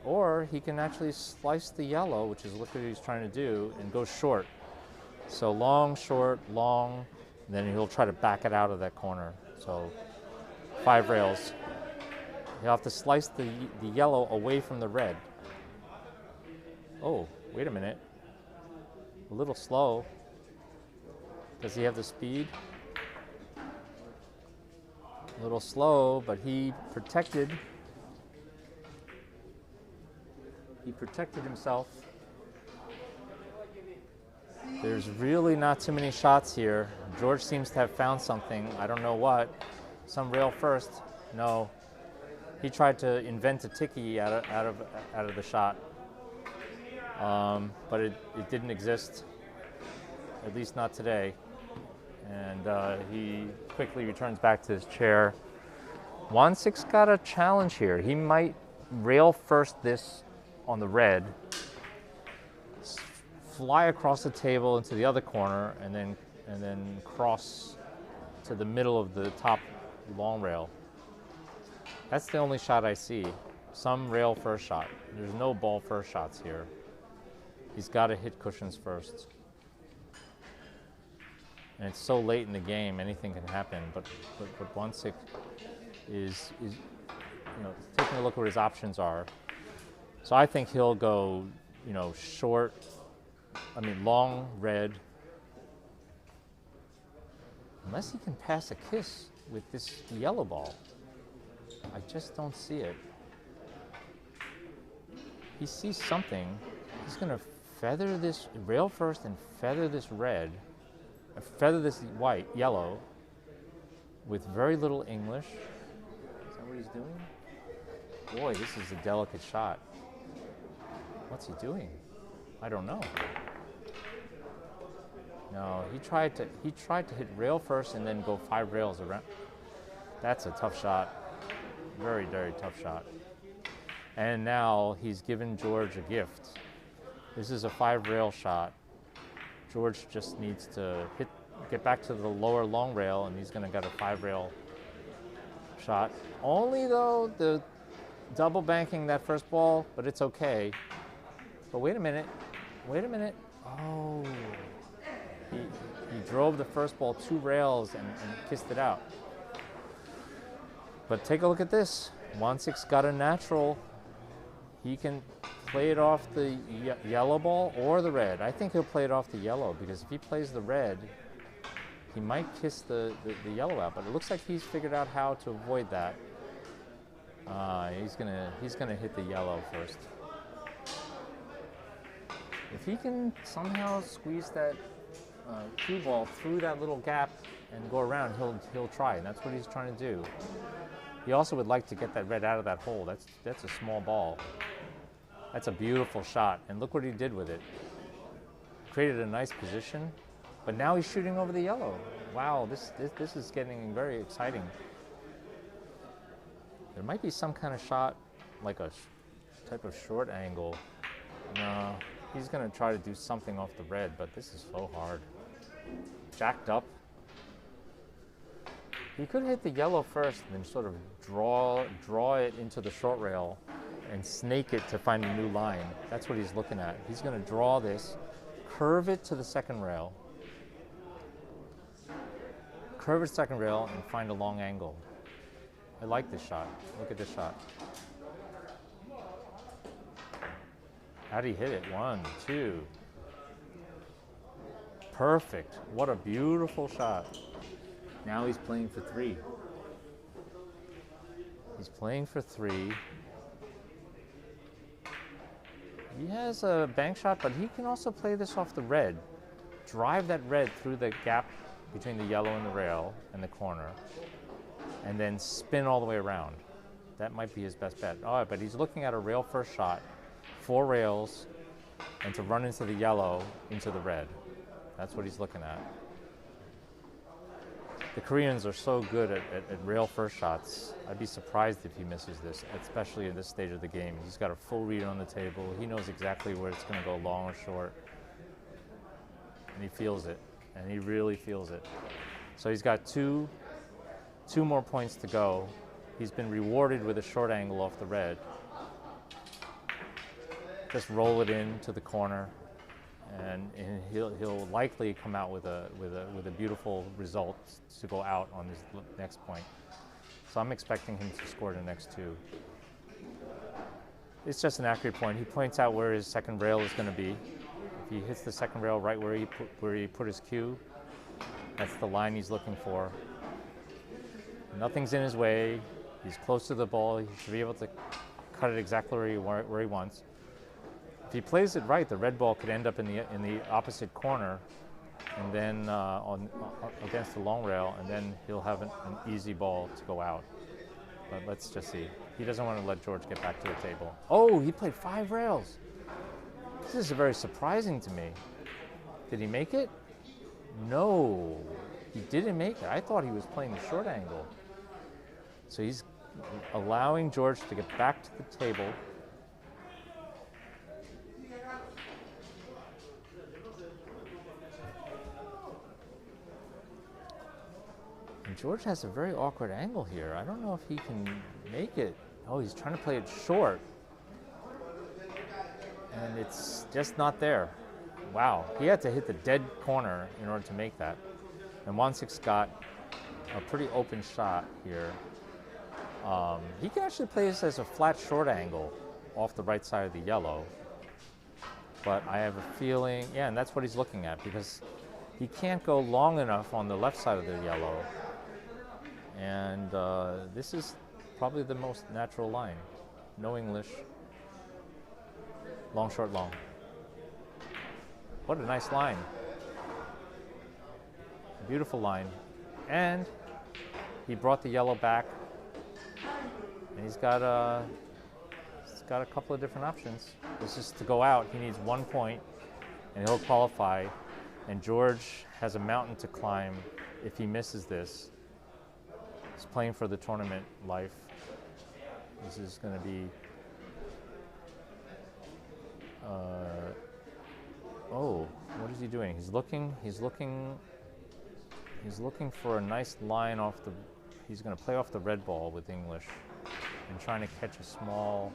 Or he can actually slice the yellow, which is what he's trying to do, and go short. So long, short, long, and then he'll try to back it out of that corner. So 5 rails. He'll have to slice the yellow away from the red. Oh, wait a minute. A little slow. Does he have the speed? A little slow, but he protected. He protected himself. There's really not too many shots here. George seems to have found something. I don't know what. Some rail first. No. He tried to invent a tiki out of the shot. But it didn't exist. At least not today. And he quickly returns back to his chair. Wansik's got a challenge here. He might rail first this on the red, fly across the table into the other corner, and then cross to the middle of the top long rail. That's the only shot I see. Some rail first shot. There's no ball first shots here. He's got to hit cushions first. And it's so late in the game, anything can happen. But Wansik is taking a look at what his options are. So I think he'll go, long red. Unless he can pass a kiss with this yellow ball. I just don't see it. He sees something. He's going to feather this rail first and feather this red, feather this yellow with very little English. Is that what he's doing? Boy, this is a delicate shot. What's he doing? I don't know. No, he tried to hit rail first and then go 5 rails around. That's a tough shot. Very, very tough shot. And now he's given George a gift. This is a 5 rail shot. George just needs to get back to the lower long rail, and he's going to get a 5 rail shot. Only though the double banking that first ball, but it's okay. But wait a minute. Oh, he drove the first ball 2 rails and kissed it out. But take a look at this. Wansik's got a natural. He can play it off the yellow ball or the red. I think he'll play it off the yellow because if he plays the red, he might kiss the yellow out. But it looks like he's figured out how to avoid that. He's gonna hit the yellow first. If he can somehow squeeze that cue ball through that little gap and go around, he'll try, and that's what he's trying to do. He also would like to get that red out of that hole. That's a small ball. That's a beautiful shot, and look what he did with it. Created a nice position, but now he's shooting over the yellow. Wow, this is getting very exciting. There might be some kind of shot, like a type of short angle. No, he's going to try to do something off the red, but this is so hard. Jacked up. He could hit the yellow first and then sort of draw it into the short rail and snake it to find a new line. That's what he's looking at. He's going to draw this, curve it to the second rail, curve it to second rail, and find a long angle. I like this shot. Look at this shot. How'd he hit it? 1, 2. Perfect. What a beautiful shot. Now he's playing for 3. He's playing for 3. He has a bank shot, but he can also play this off the red. Drive that red through the gap between the yellow and the rail and the corner, and then spin all the way around. That might be his best bet. Oh, but he's looking at a rail first shot, 4 rails, and to run into the yellow, into the red. That's what he's looking at. The Koreans are so good at rail first shots. I'd be surprised if he misses this, especially at this stage of the game. He's got a full read on the table. He knows exactly where it's going to go, long or short. And he feels it, and he really feels it. So he's got two more points to go. He's been rewarded with a short angle off the red. Just roll it into the corner, and he'll likely come out with a beautiful result to go out on this next point. So I'm expecting him to score the next 2. It's just an accurate point. He points out where his second rail is going to be. If he hits the second rail right where he put his cue, that's the line he's looking for. Nothing's in his way. He's close to the ball. He should be able to cut it exactly where he wants. If he plays it right, the red ball could end up in the opposite corner, and then against the long rail, and then he'll have an easy ball to go out. But let's just see. He doesn't want to let George get back to the table. Oh, he played 5 rails. This is very surprising to me. Did he make it? No, he didn't make it. I thought he was playing the short angle. So he's allowing George to get back to the table. And George has a very awkward angle here. I don't know if he can make it. Oh, he's trying to play it short. And it's just not there. Wow, he had to hit the dead corner in order to make that. And Sik's got a pretty open shot here. He can actually play this as a flat short angle off the right side of the yellow. But I have a feeling, yeah, and that's what he's looking at, because he can't go long enough on the left side of the yellow. And this is probably the most natural line. No English. Long, short, long. What a nice line. A beautiful line. And he brought the yellow back. And he's got a couple of different options. This is to go out. He needs 1 point, and he'll qualify. And George has a mountain to climb if he misses this. He's playing for the tournament life. This is going to be... oh, what is he doing? He's looking for a nice line off the... He's going to play off the red ball with English and trying to catch a small...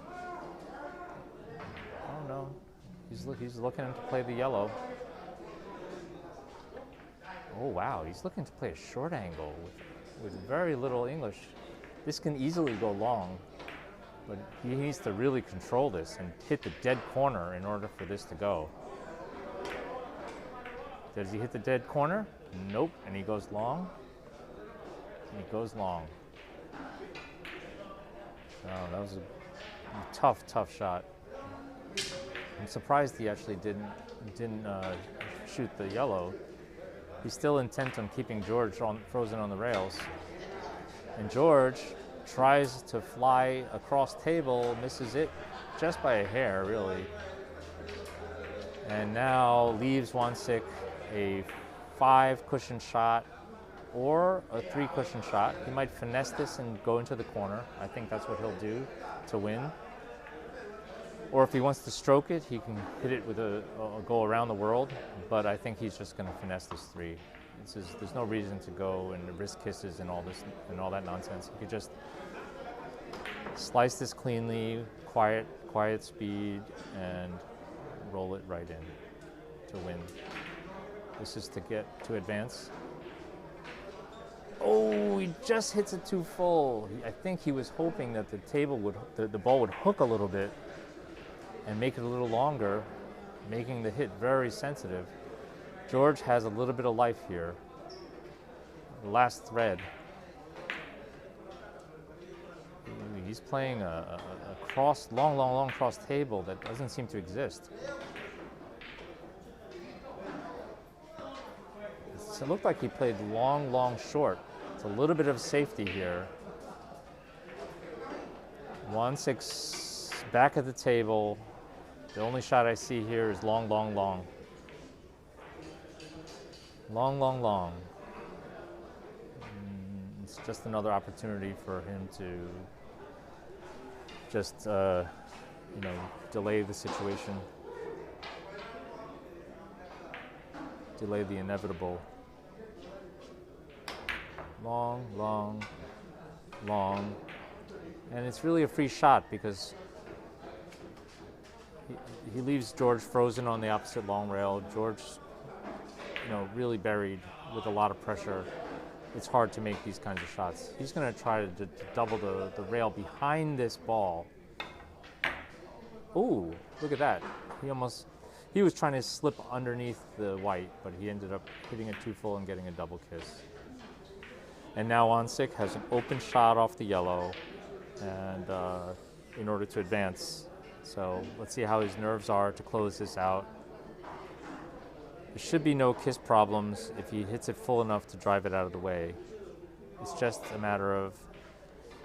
I don't know. He's looking to play the yellow. Oh, wow. He's looking to play a short angle with very little English. This can easily go long, but he needs to really control this and hit the dead corner in order for this to go. Does he hit the dead corner? Nope. And he goes long. And he goes long. Oh, that was a tough, tough shot. I'm surprised he actually didn't shoot the yellow. He's still intent on keeping George frozen on the rails. And George tries to fly across table, misses it just by a hair, really. And now leaves Sik a 5 cushion shot or a 3 cushion shot. He might finesse this and go into the corner. I think that's what he'll do to win. Or if he wants to stroke it, he can hit it with a go around the world. But I think he's just going to finesse this 3. There's no reason to go and risk kisses and all this and all that nonsense. He could just slice this cleanly, quiet speed, and roll it right in to win. This is to advance. Oh, he just hits it too full. I think he was hoping that the ball would hook a little bit and make it a little longer, making the hit very sensitive. George has a little bit of life here. The last thread. He's playing a long cross table that doesn't seem to exist. It looked like he played long short. It's a little bit of safety here. 1-6 back at the table. The only shot I see here is long. Long. It's just another opportunity for him to just, delay the situation. Delay the inevitable. Long. And it's really a free shot because he leaves George frozen on the opposite long rail. George, really buried with a lot of pressure. It's hard to make these kinds of shots. He's going to try to double the rail behind this ball. Ooh, look at that. He was trying to slip underneath the white, but he ended up hitting it too full and getting a double kiss. And now Sik has an open shot off the yellow and in order to advance. So let's see how his nerves are to close this out. There should be no kiss problems if he hits it full enough to drive it out of the way. It's just a matter of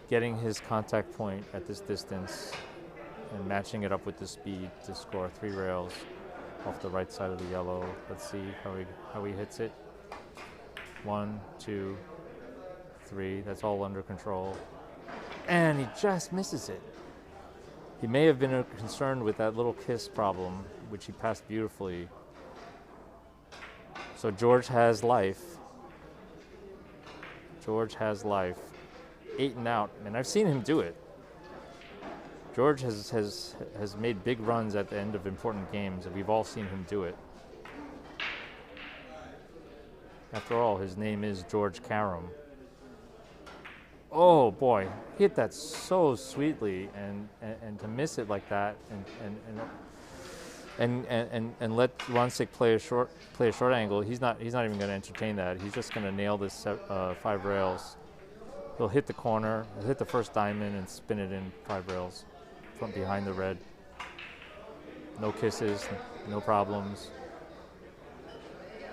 getting his contact point at this distance and matching it up with the speed to score 3 rails off the right side of the yellow. Let's see how he hits it. 1, 2, 3. That's all under control. And he just misses it. He may have been concerned with that little kiss problem, which he passed beautifully. So George has life. George has life. 8 and out. And I've seen him do it. George has made big runs at the end of important games, and we've all seen him do it. After all, his name is George Carom. Oh boy, he hit that so sweetly, and to miss it like that, and let Sik play a short angle. He's not even going to entertain that. He's just going to nail this 5 rails. He'll hit the corner, he'll hit the first diamond, and spin it in 5 rails from behind the red. No kisses, no problems.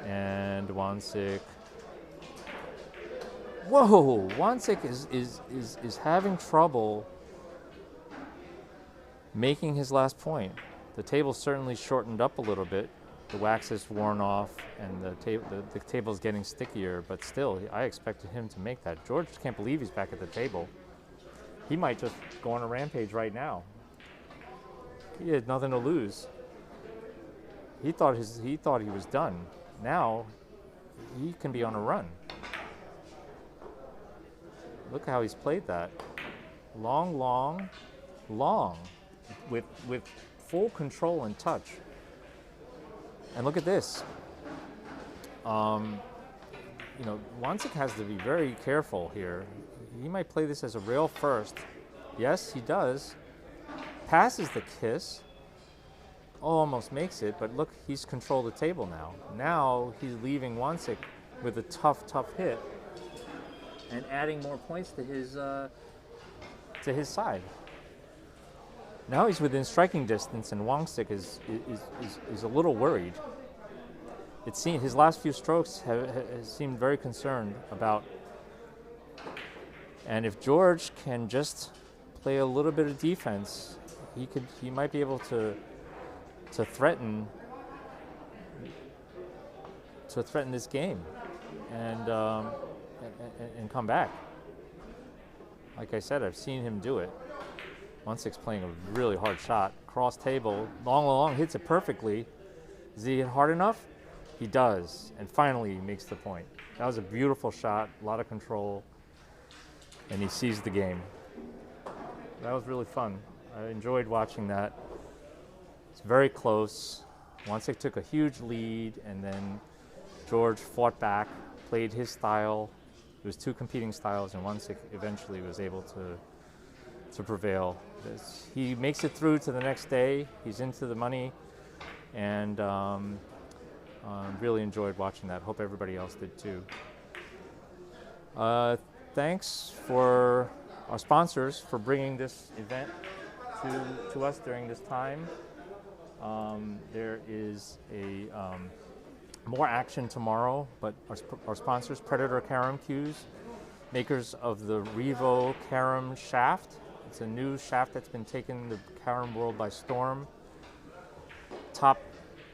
And Sik. Whoa! Sik is having trouble making his last point. The table's certainly shortened up a little bit. The wax is worn off, and the table's getting stickier. But still, I expected him to make that. George can't believe he's back at the table. He might just go on a rampage right now. He had nothing to lose. He thought he was done. Now, he can be on a run. Look how he's played that. Long, with full control and touch. And look at this. Sik has to be very careful here. He might play this as a rail first. Yes, he does. Passes the kiss. Almost makes it, but look, he's controlled the table now. Now he's leaving Sik with a tough hit and adding more points to to his side. Now he's within striking distance, and Sik is a little worried. It seemed his last few strokes have seemed very concerned about. And if George can just play a little bit of defense, he might be able to threaten this game and come back. Like I said, I've seen him do it. Sik's playing a really hard shot, cross table, long, hits it perfectly. Does he hit hard enough? He does, and finally he makes the point. That was a beautiful shot, a lot of control, and he seized the game. That was really fun. I enjoyed watching that. It's very close. Sik took a huge lead, and then George fought back, played his style. It was two competing styles, and Sik eventually was able to prevail. He makes it through to the next day. He's into the money, and really enjoyed watching that. Hope everybody else did too. Thanks for our sponsors for bringing this event to us during this time. There is more action tomorrow, but our sponsors, Predator Carom cues, makers of the Revo Carom shaft. It's a new shaft that's been taking the Carom world by storm. Top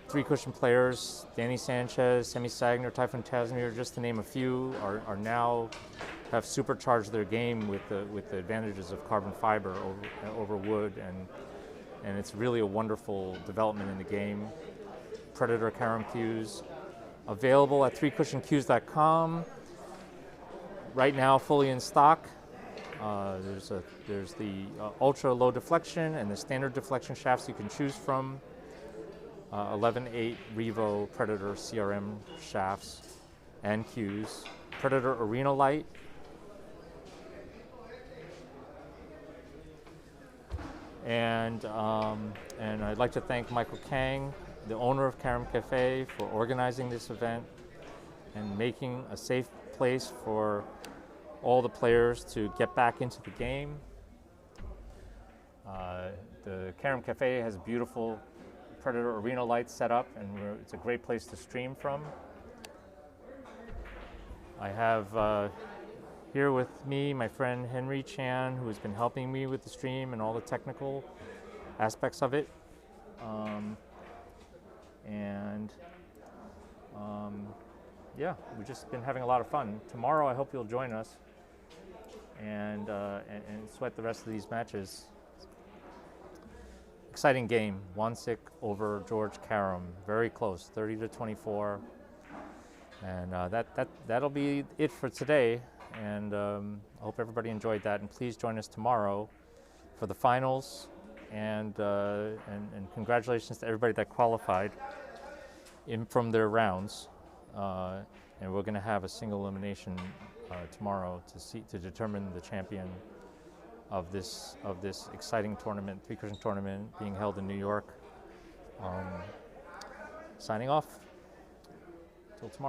3-cushion players, Danny Sanchez, Semi Sagner, Typhoon Tasmir, just to name a few, are now have supercharged their game with the advantages of carbon fiber over wood, and it's really a wonderful development in the game. Predator Carom cues, available at 3cushioncues.com. Right now, fully in stock. There's the ultra low deflection and the standard deflection shafts you can choose from. 11.8 Revo Predator CRM shafts and cues. Predator Arena Light. And I'd like to thank Michael Kang, the owner of Carom Cafe, for organizing this event and making a safe place for all the players to get back into the game. The Carom Cafe has a beautiful Predator Arena Light set up, and it's a great place to stream from. I have here with me my friend Henry Chan, who has been helping me with the stream and all the technical aspects of it. Yeah, we've just been having a lot of fun. Tomorrow, I hope you'll join us and sweat the rest of these matches. Exciting game. Sik over George Carom, very close, 30-24, and that'll be it for today. And I hope everybody enjoyed that. And please join us tomorrow for the finals. And congratulations to everybody that qualified from their rounds. And we're going to have a single elimination tomorrow to determine the champion of this exciting tournament, 3-cushion tournament being held in New York. Signing off. Till tomorrow.